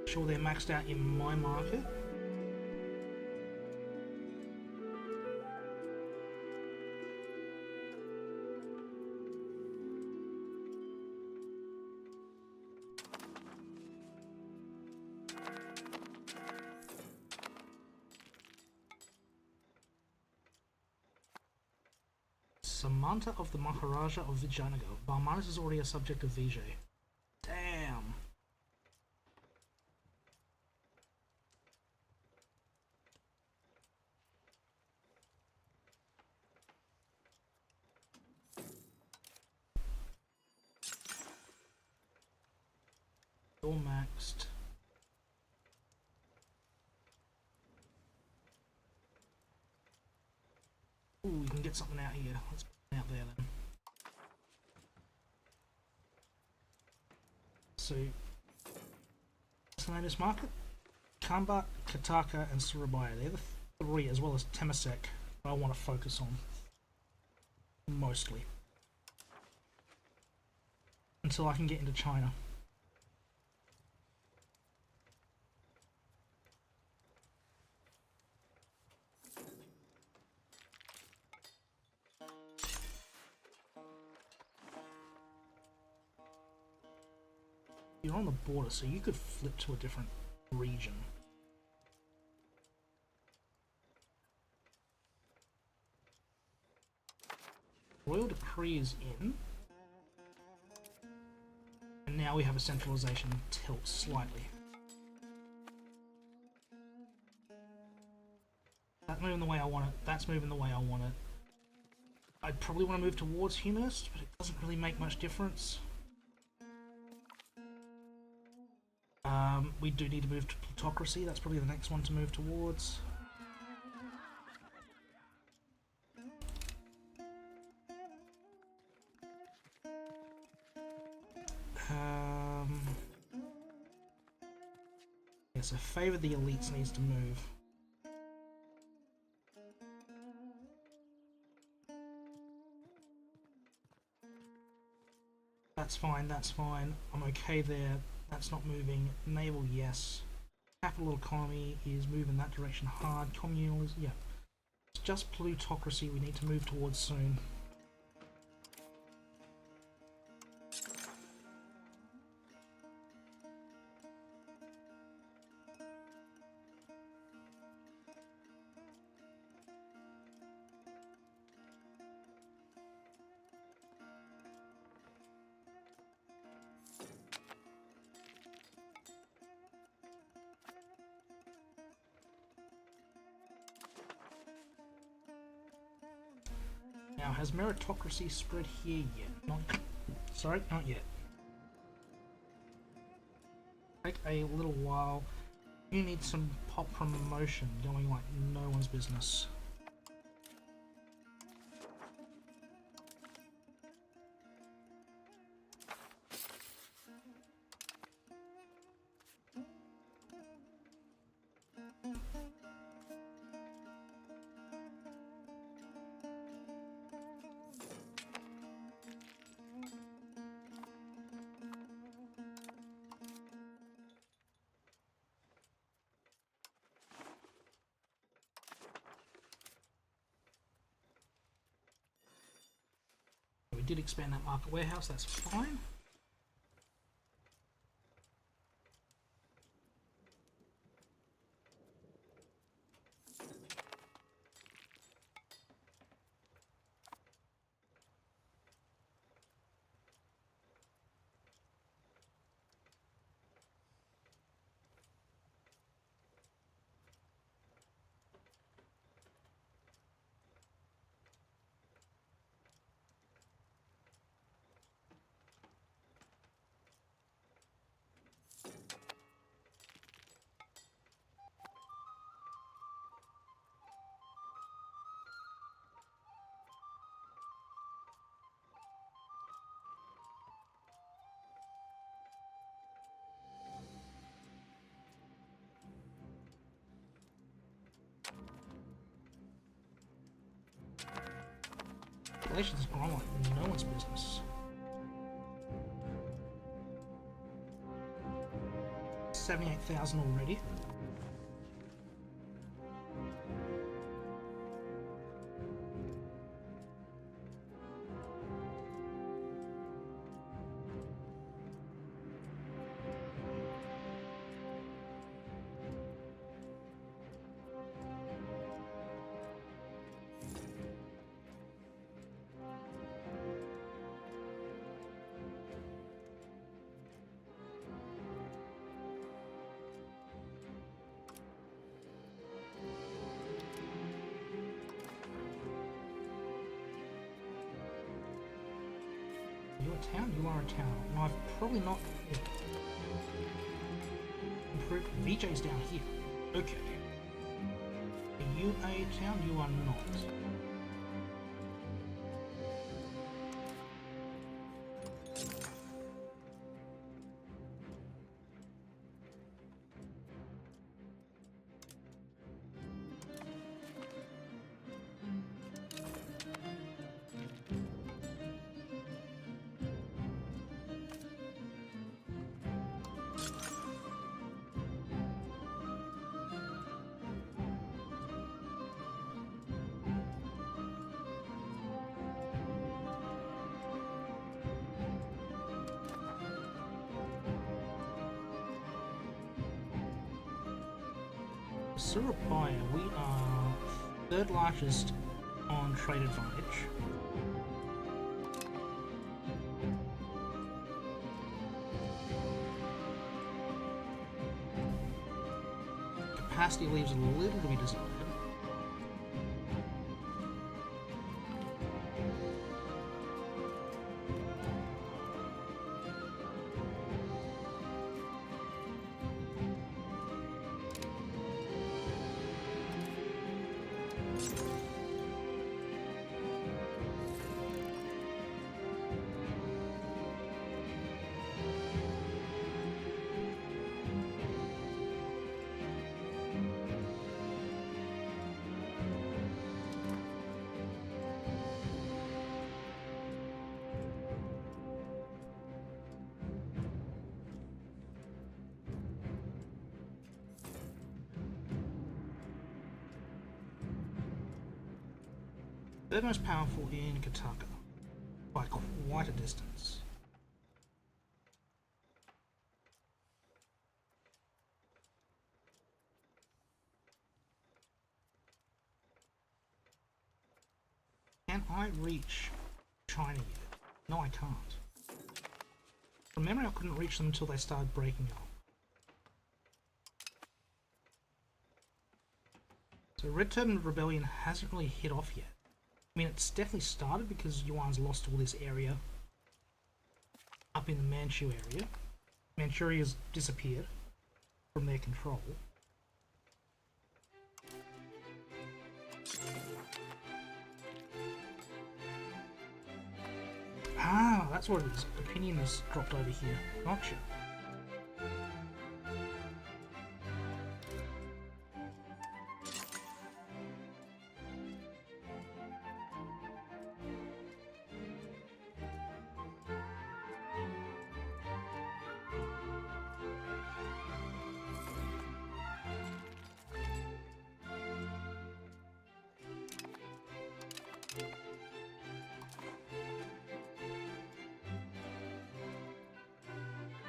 Sure they're maxed out in my market. Samanta of the Maharaja of Vijayanagar. Barmanis is already a subject of Vijay. Damn. All maxed. Ooh, we can get something out here. Let's put it out there then. So, what's the name of this market? Kamba, Kataka, and Surabaya. They're the 3, as well as Temasek, I want to focus on. Mostly. Until I can get into China. You're on the border, so you could flip to a different region. Royal Decree is in. And now we have a centralization tilt slightly. That's moving the way I want it. That's moving the way I want it. I'd probably want to move towards humanist, but it doesn't really make much difference. We do need to move to plutocracy. That's probably the next one to move towards. Yeah, so favour the elites needs to move. That's fine, that's fine. I'm okay there. That's not moving. Naval, yes. Capital economy is moving that direction hard. Communal is, yeah. It's just plutocracy we need to move towards soon. Now, has meritocracy spread here yet? Not, sorry, not yet. Take a little while. You need some pop promotion going like no one's business. did expand that market warehouse, that's fine. Population's grown like no one's business. 78,000 already. You're a town? You are a town. No, I've probably not improved. VJ's down here. Okay. Are you a town? You are not. Surabaya, we are third largest on trade advantage. Capacity leaves a little to be desired. Third most powerful in Kataka by quite a distance. Can I reach China yet? No, I can't. From memory, I couldn't reach them until they started breaking up. So Red Turban Rebellion hasn't really hit off yet. I mean, it's definitely started because Yuan's lost all this area up in the Manchu area. Manchuria's disappeared from their control. Ah, that's what it is. Opinion has dropped over here. Gotcha.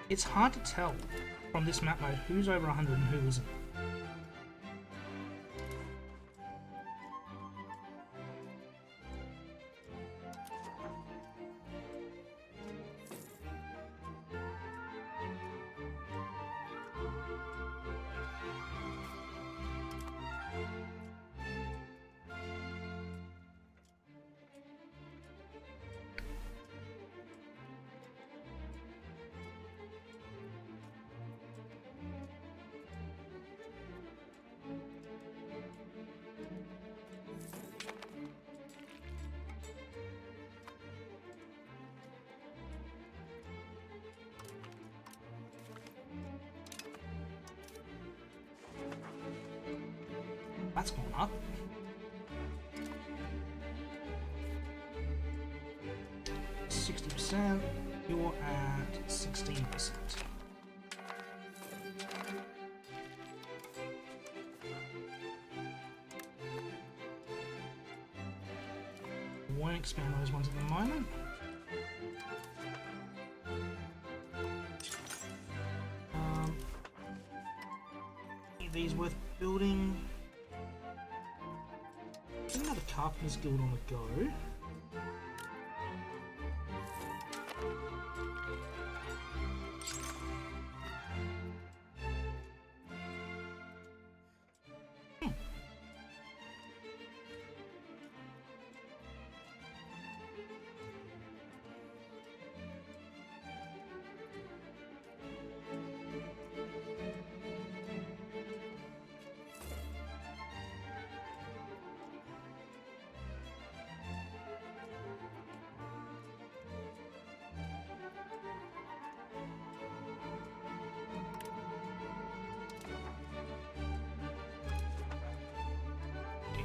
It's hard to tell from this map mode who's over 100 and who isn't. That's gone up. %. You're at 16%. Won't expand those ones at the moment. Are these worth building? Another Carpenter's Guild on the go.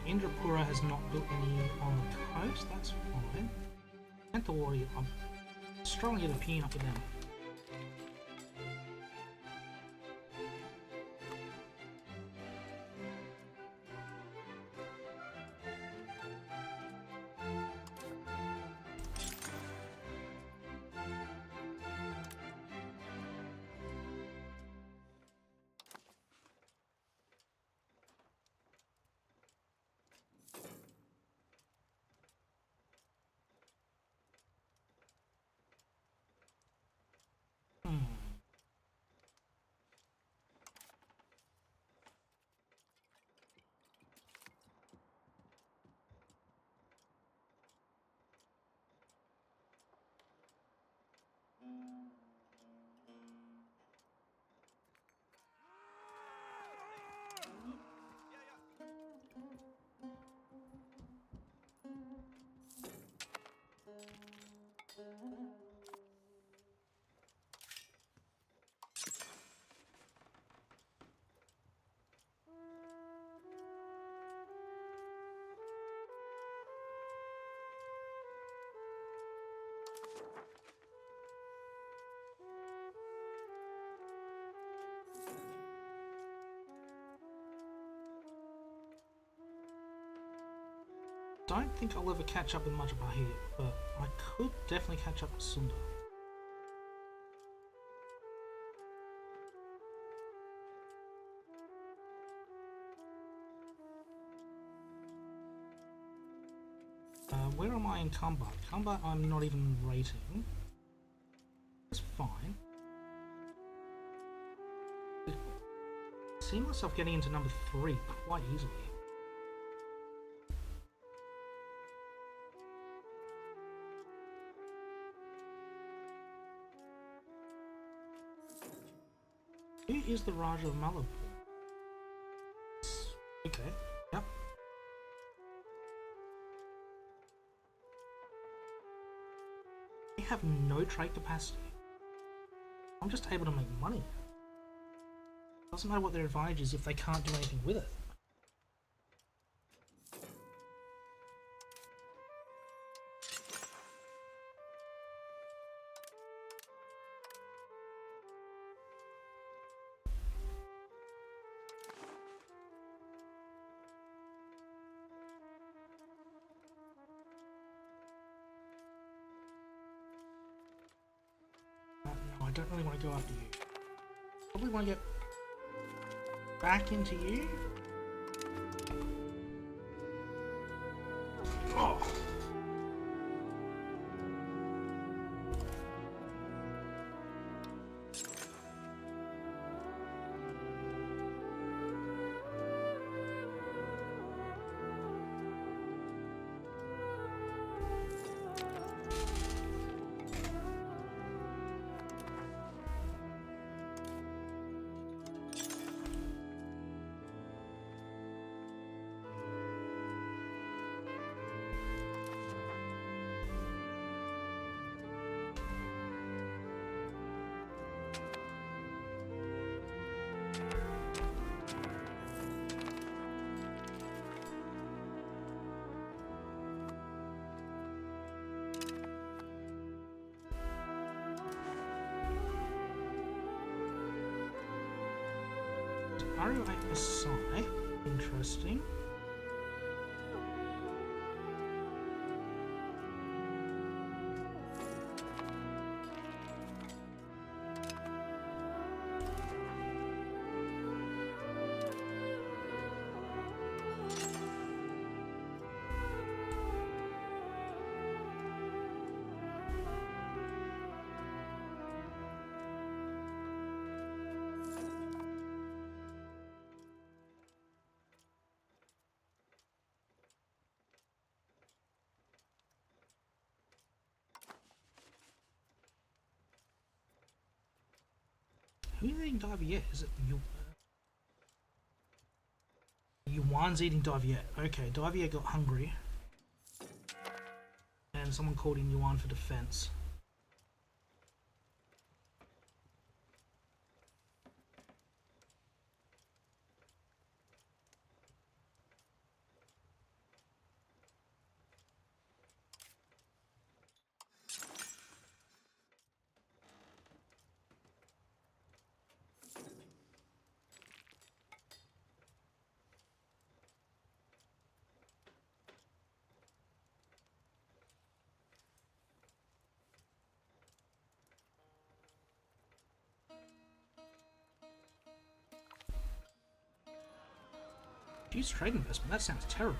Indrapura has not built any on the coast, that's fine. Mentawari, I'm struggling to get a pin up with them. Don't think I'll ever catch up with Majapahit, but I could definitely catch up with Sunda. Where am I in combat? Combat I'm not even rating. That's fine. I see myself getting into number 3 quite easily. Who is the Raja of Malapur? Okay, yep. They have no trade capacity. I'm just able to make money. Doesn't matter what their advantage is if they can't do anything with it. No, I don't really want to go after you. Probably want to get back into you. Oh. RO8 Versailles. Interesting. Who's eating Daviette? Is it you? Yuan's eating Daviette. Okay, Daviette got hungry. And someone called in Yuan for defense. Use trade investment, that sounds terrible.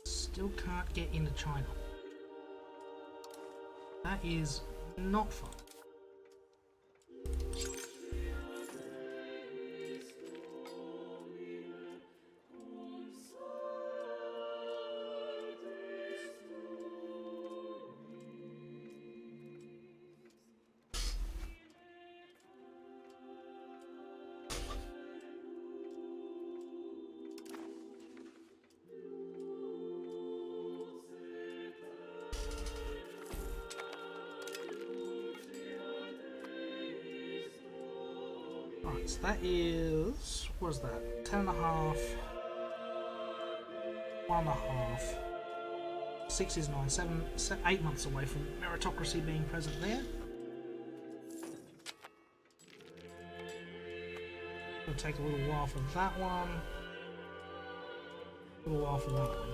Still can't get into China. That is not fun. Right, so that is, what is that? 10.5, 1.5, 6 is 9, 7, 8 months away from meritocracy being present there. It'll take a little while for that one, a little while for that one.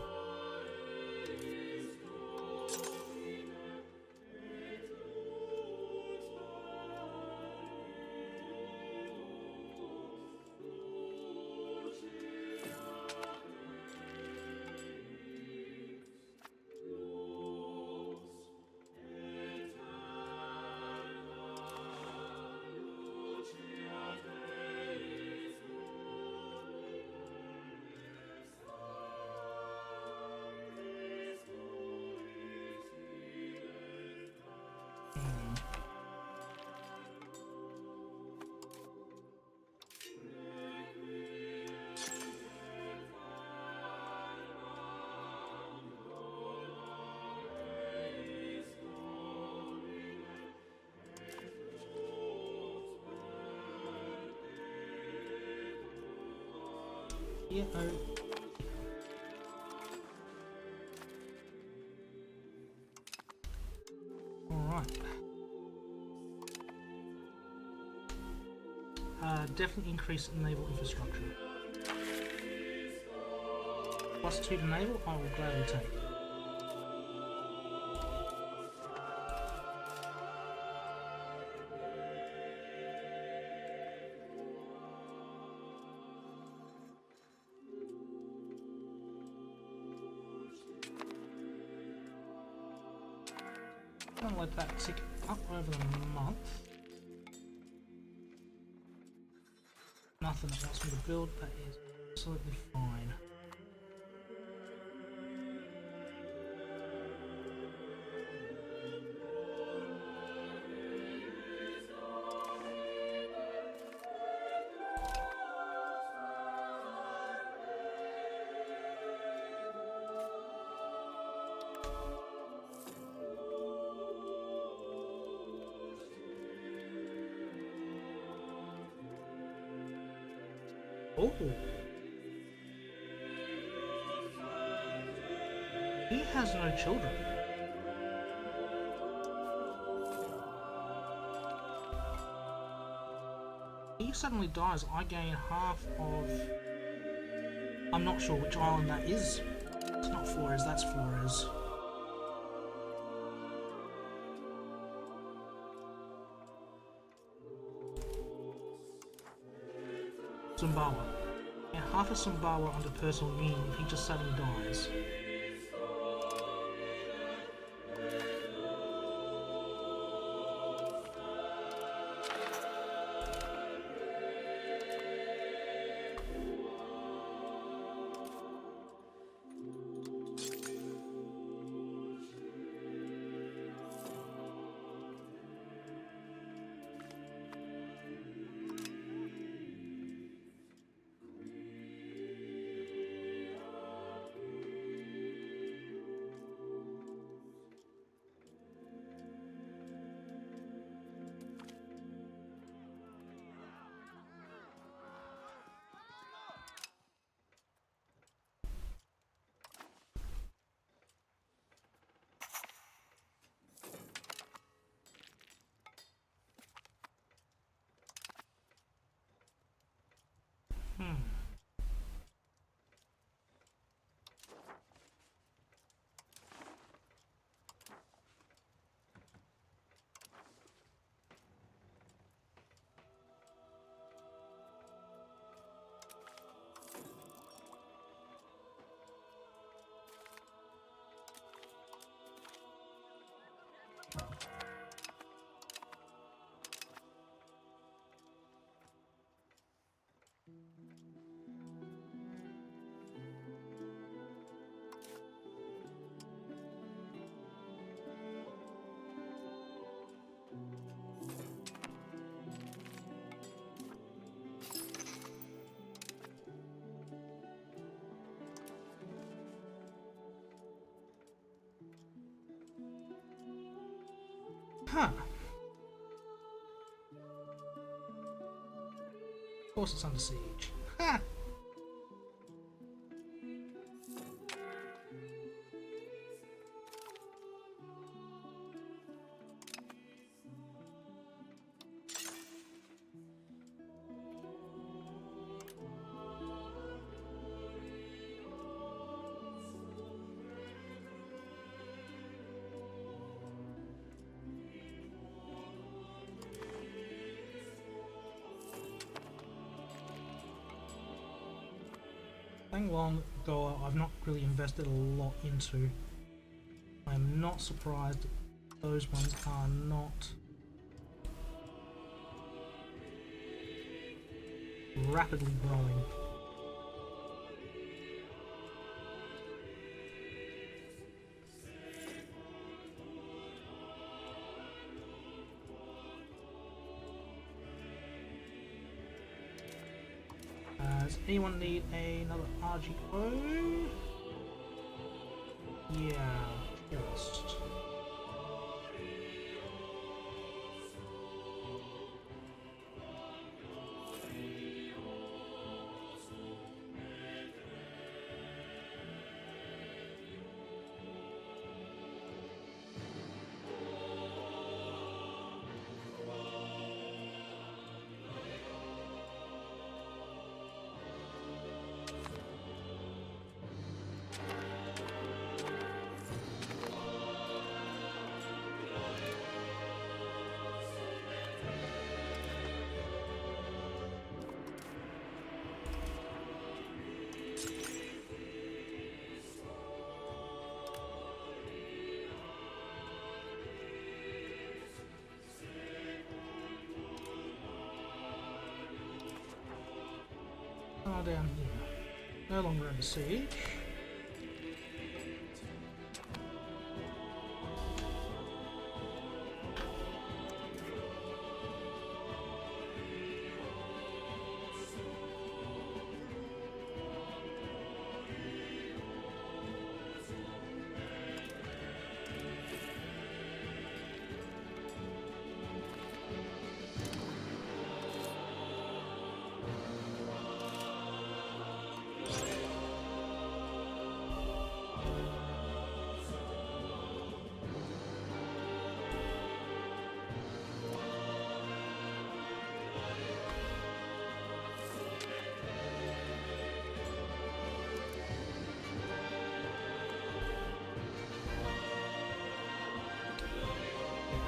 Yeah, definitely increase naval infrastructure. +2 to naval, I will gladly take. I'm gonna let that tick up over the month. Nothing that wants me to build, that is absolutely fine. Oh! He has no children. He suddenly dies, I gain half of... I'm not sure which island that is. It's not Flores, that's Flores. Sumbawa. And half of Sumbawa under personal union if he just suddenly dies. Huh. Of course it's under siege. Ha! Long Goa I've not really invested a lot into. I'm not surprised those ones are not rapidly growing. Does anyone need another RGO? Yeah, just. are down here. No longer under siege.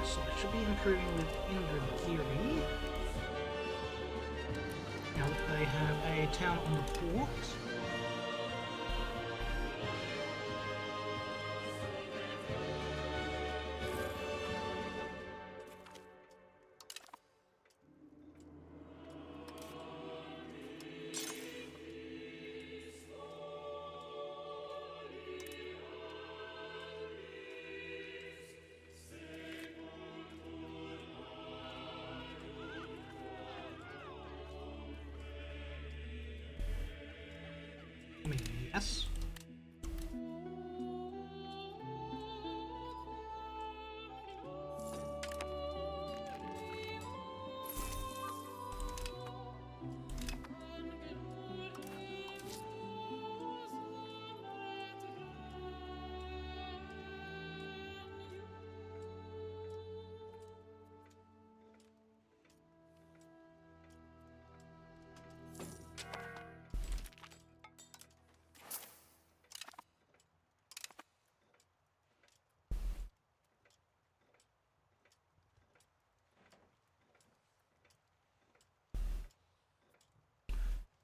So I should be improving with Indra now that they have a town on the port. Yes.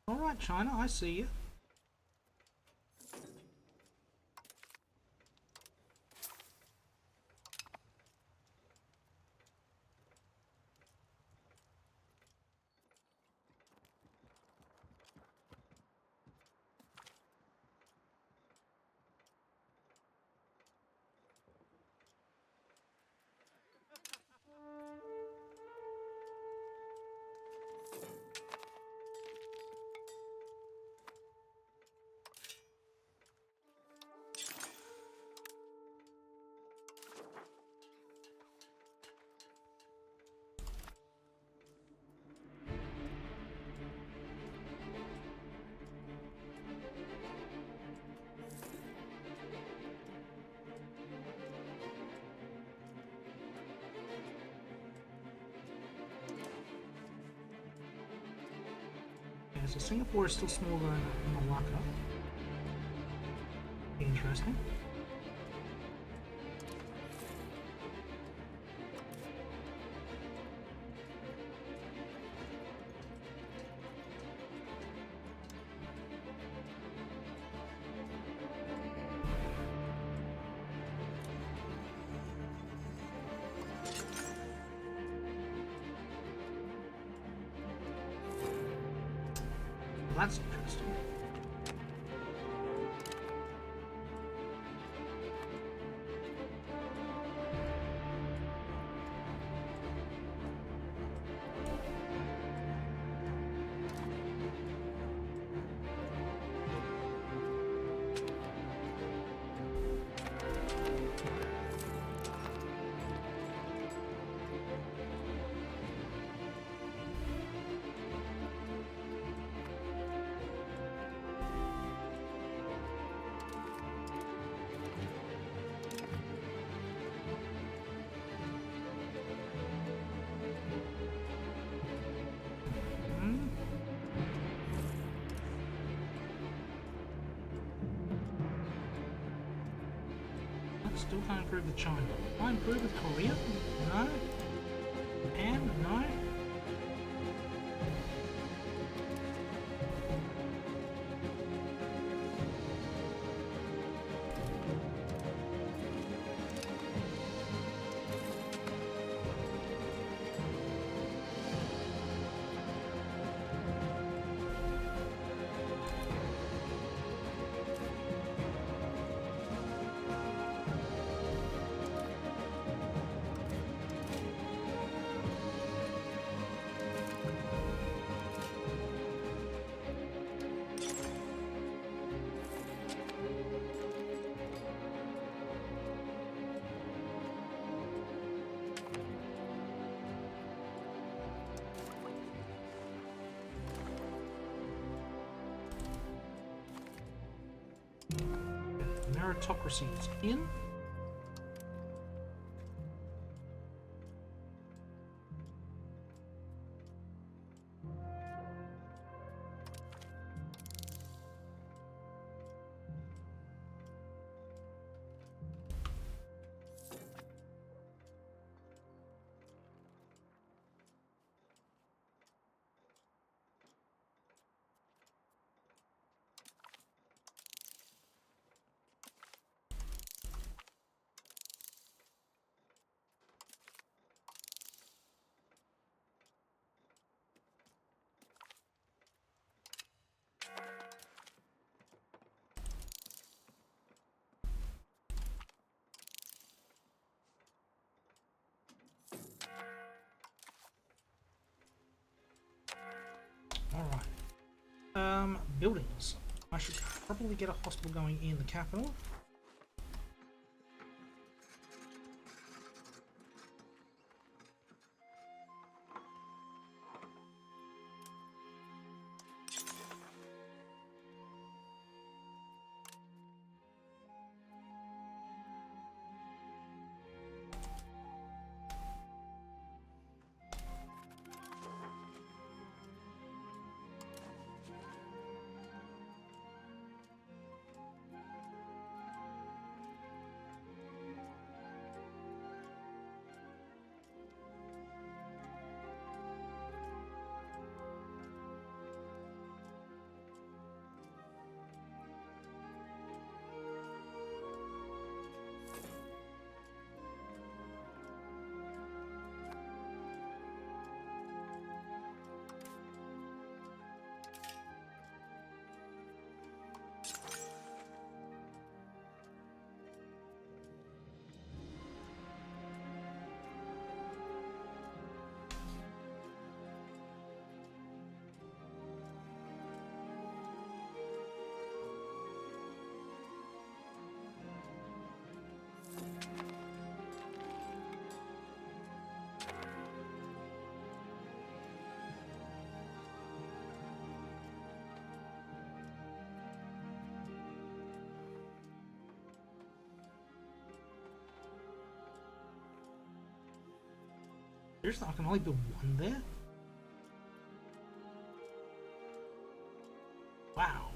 Alright, China, I see you. Okay, so Singapore is still smaller than Malacca. Interesting. Well, that's interesting. Still can't improve with China. Can I improve with Korea? No. Japan? No. meritocracy is in. Alright. Buildings. I should probably get a hospital going in the capital. Seriously, I can only build one there? Wow.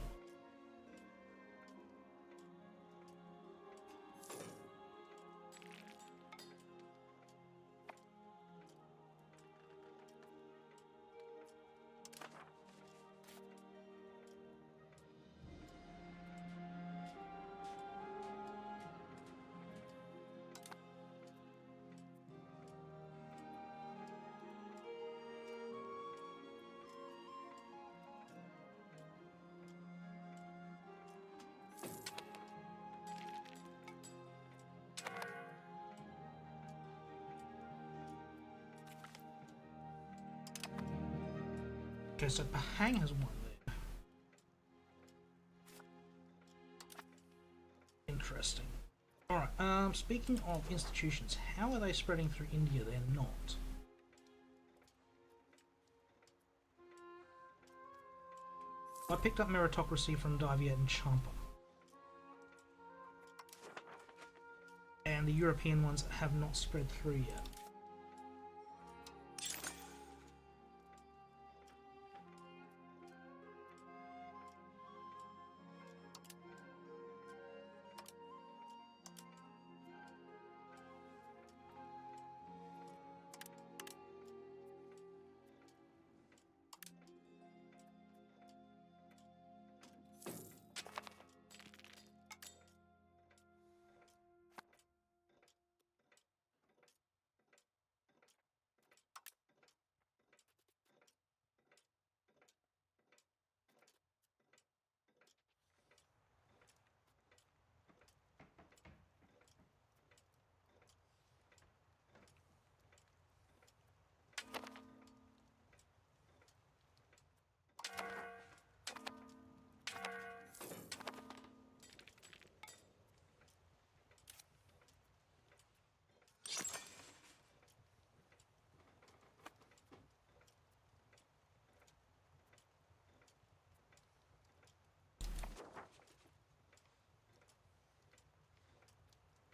Okay, so Pahang has one there. Interesting. Alright, speaking of institutions, how are they spreading through India? They're not. I picked up meritocracy from Daviet and Champa. And the European ones have not spread through yet.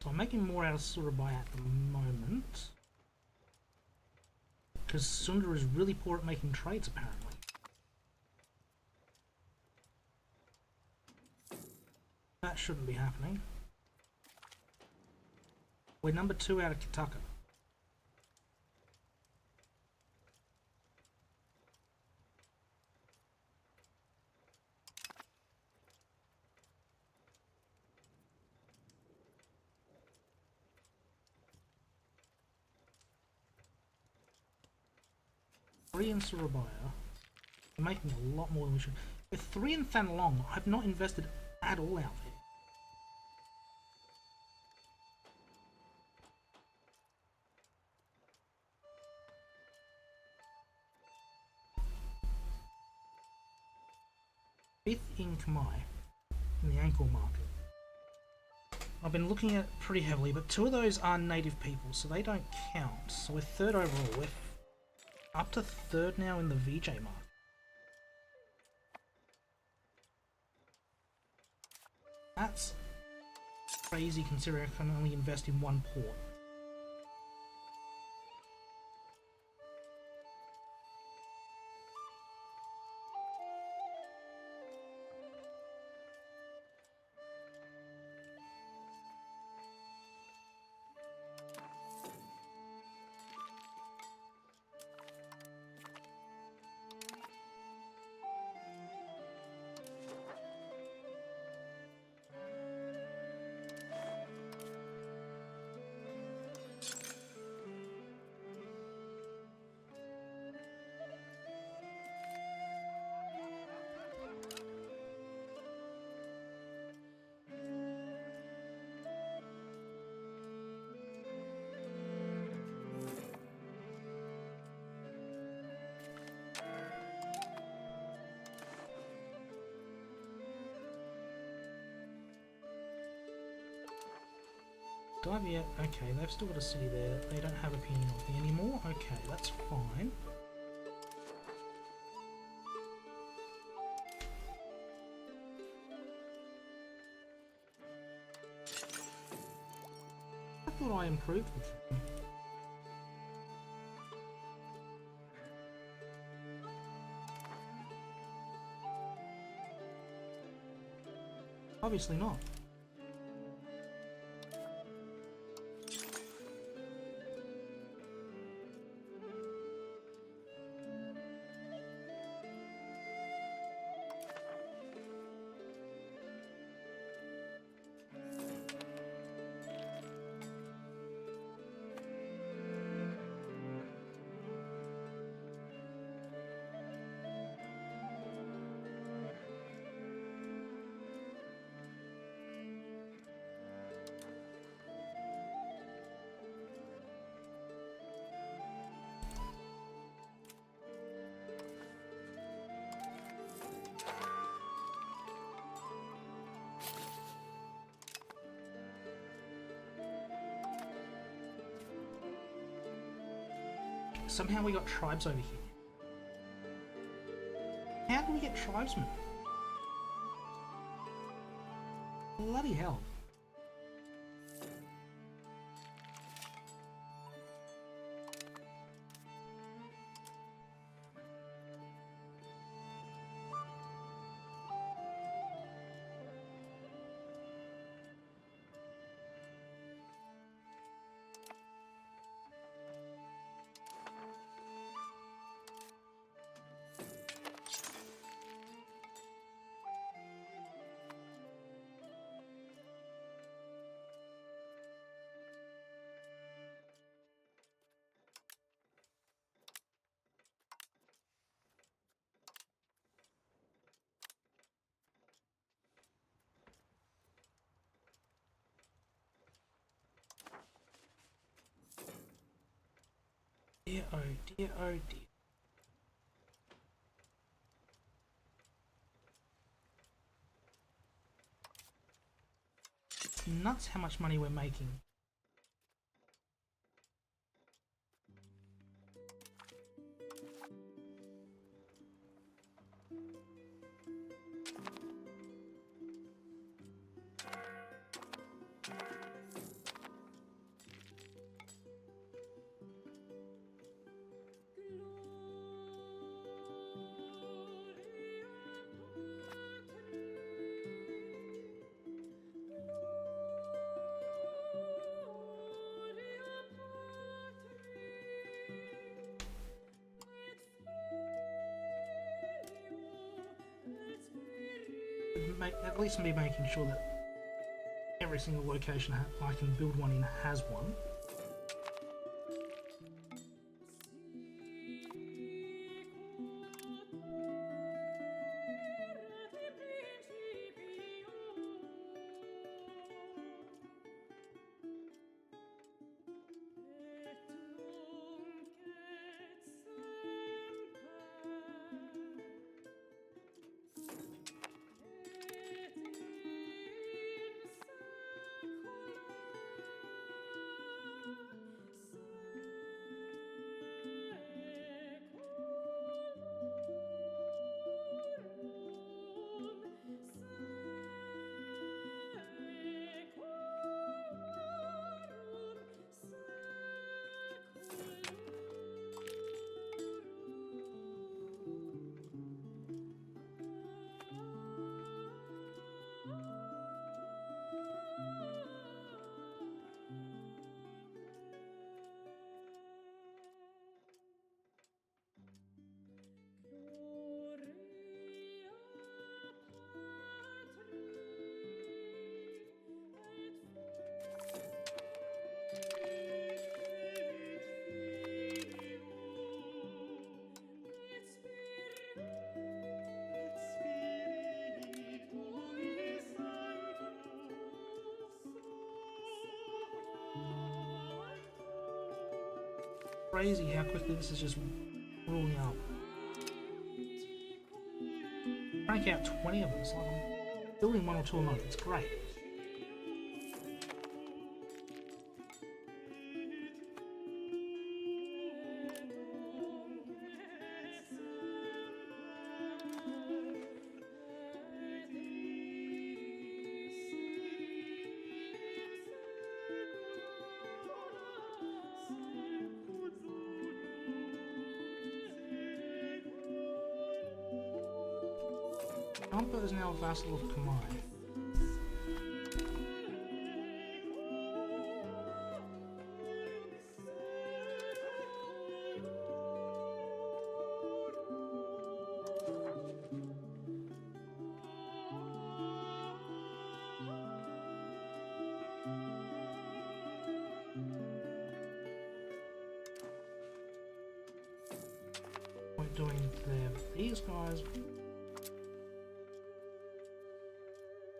So I'm making more out of Surabaya at the moment. Because Sunda is really poor at making trades, apparently. That shouldn't be happening. We're number 2 out of Kitaka. Three in Surabaya. We're making a lot more than we should. With 3 in Thanalong, I've not invested at all out there. Fifth in Khmer, in the ankle market. I've been looking at it pretty heavily, but 2 of those are native people, so they don't count. So we're 3rd overall. We're up to 3rd now in the VJ market. That's crazy considering I can only invest in 1 port. Davia, okay, they've still got a city there. They don't have a penny north anymore. Okay, that's fine. I thought I improved with them. Obviously not. Somehow we got tribes over here. How do we get tribesmen? Bloody hell. Dear oh dear oh dear. It's nuts how much money we're making. at least be making sure that every single location I can build one in has one. Crazy how quickly this is just rolling up. Crank out 20 of them. It's like I'm building one or two a month. It's great. Alba is now a vassal of Kamai. We're doing these guys.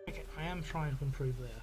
Okay, I am trying to improve there.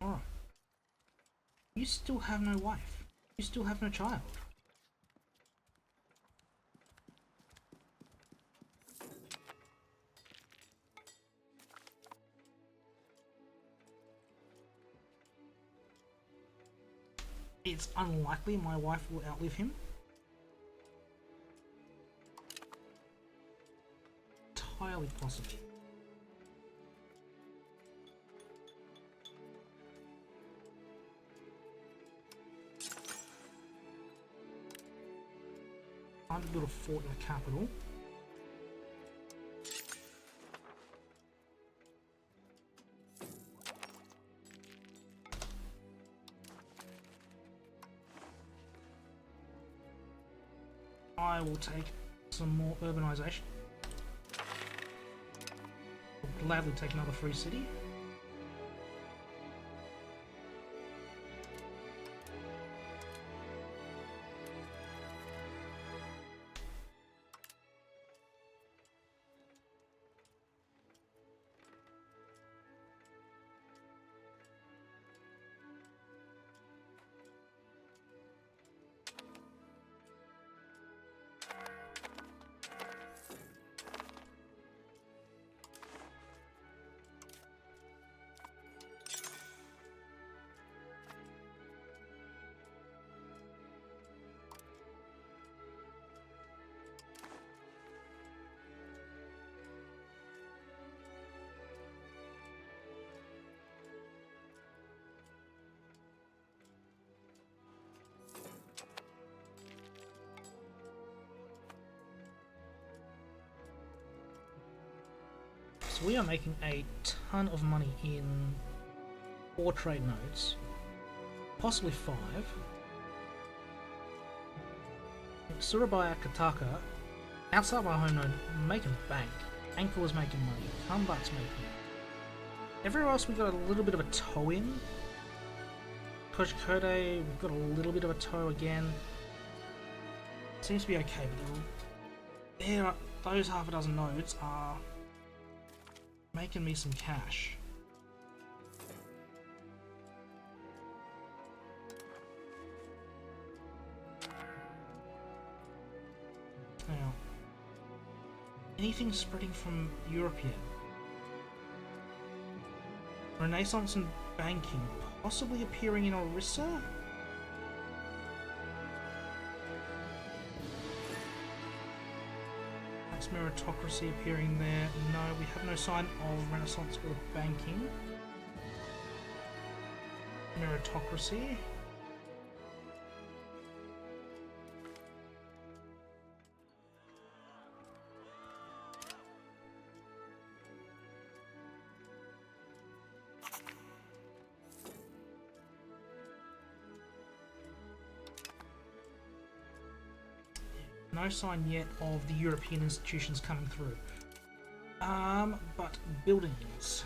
Alright. You still have no wife. You still have no child. It's unlikely my wife will outlive him. Entirely possible. Time to build a fort in the capital. I will take some more urbanization. I'll gladly take another free city. we are making a ton of money in 4 trade nodes, possibly 5. Surabaya, Kataka, outside my home node, making bank. Ankle is making money. Kambat's making money. Everywhere else we got a little bit of a toe in. Kozhikode, we've got a little bit of a toe again. Seems to be okay, but those half a dozen nodes are making me some cash. Now, anything spreading from Europe yet? Renaissance and banking possibly appearing in Orissa? That's meritocracy appearing there. No, we have no sign of Renaissance or banking. Meritocracy. No sign yet of the European institutions coming through. But buildings.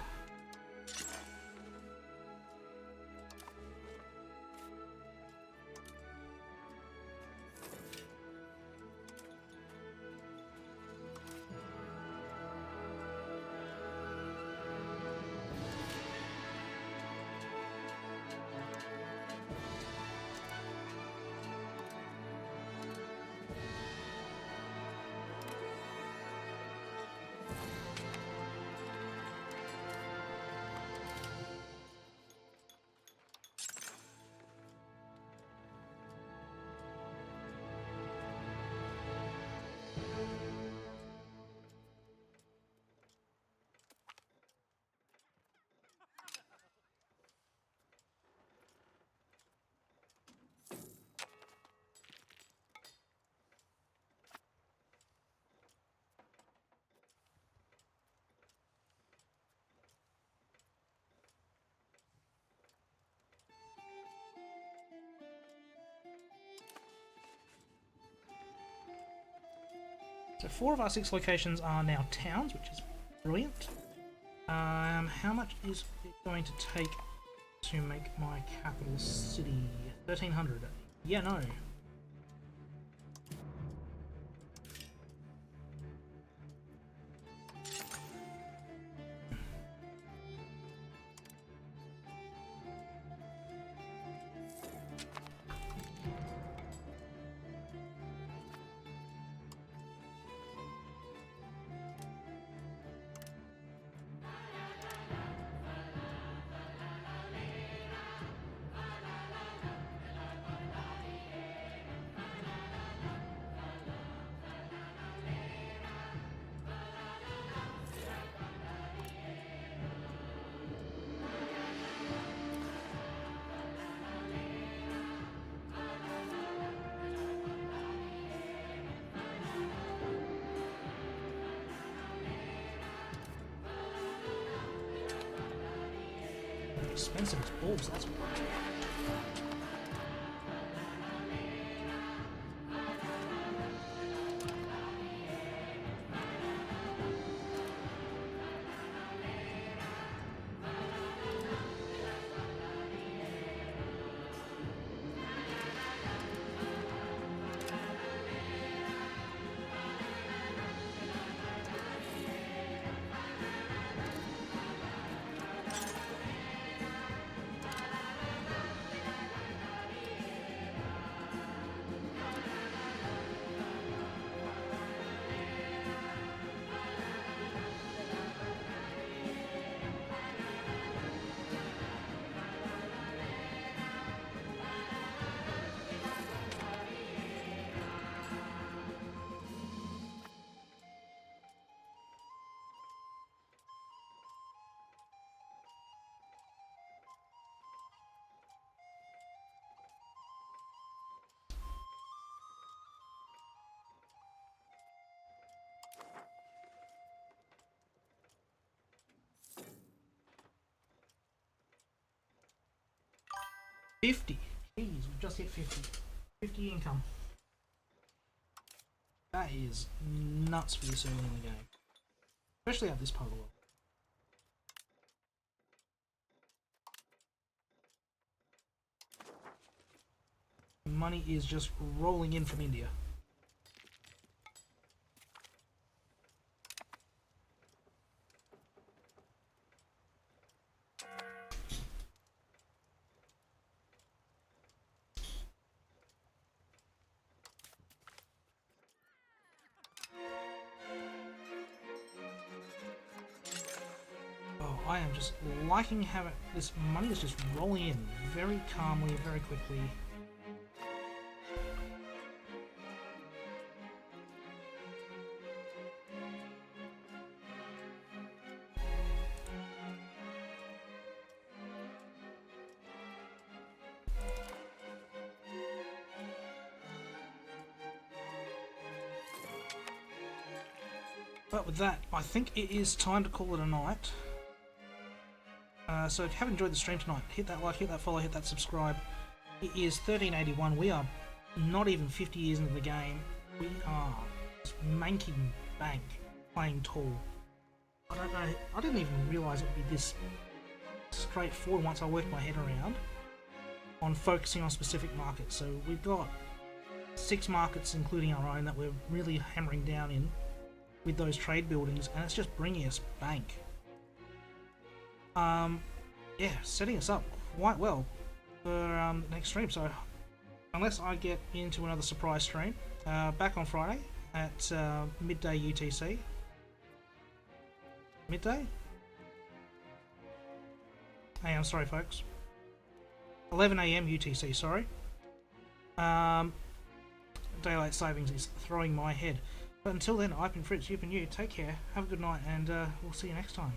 So 4 of our 6 locations are now towns, which is brilliant. How much is it going to take to make my capital city? 1300. Yeah, no. Expensive as bulbs, that's what. 50. Jeez, we've just hit 50. 50 income. That is nuts for this early in the game. Especially at this part of the world. Money is just rolling in from India. Oh, I am just liking how this money is just rolling in very calmly, very quickly. But with that, I think it is time to call it a night. So if you have enjoyed the stream tonight, hit that like, hit that follow, hit that subscribe. It is 1381. We are not even 50 years into the game. We are just manking bank, playing tall. I don't know, I didn't even realise it would be this straightforward once I worked my head around on focusing on specific markets. So we've got 6 markets, including our own, that we're really hammering down in with those trade buildings, and it's just bringing us bank. Yeah, setting us up quite well for the next stream. So unless I get into another surprise stream, back on Friday at midday UTC. Midday? Hey, I'm sorry folks. 11 AM UTC, sorry. Daylight savings is throwing my head. But until then, I've been Fritz, you've been you. Take care, have a good night, and we'll see you next time.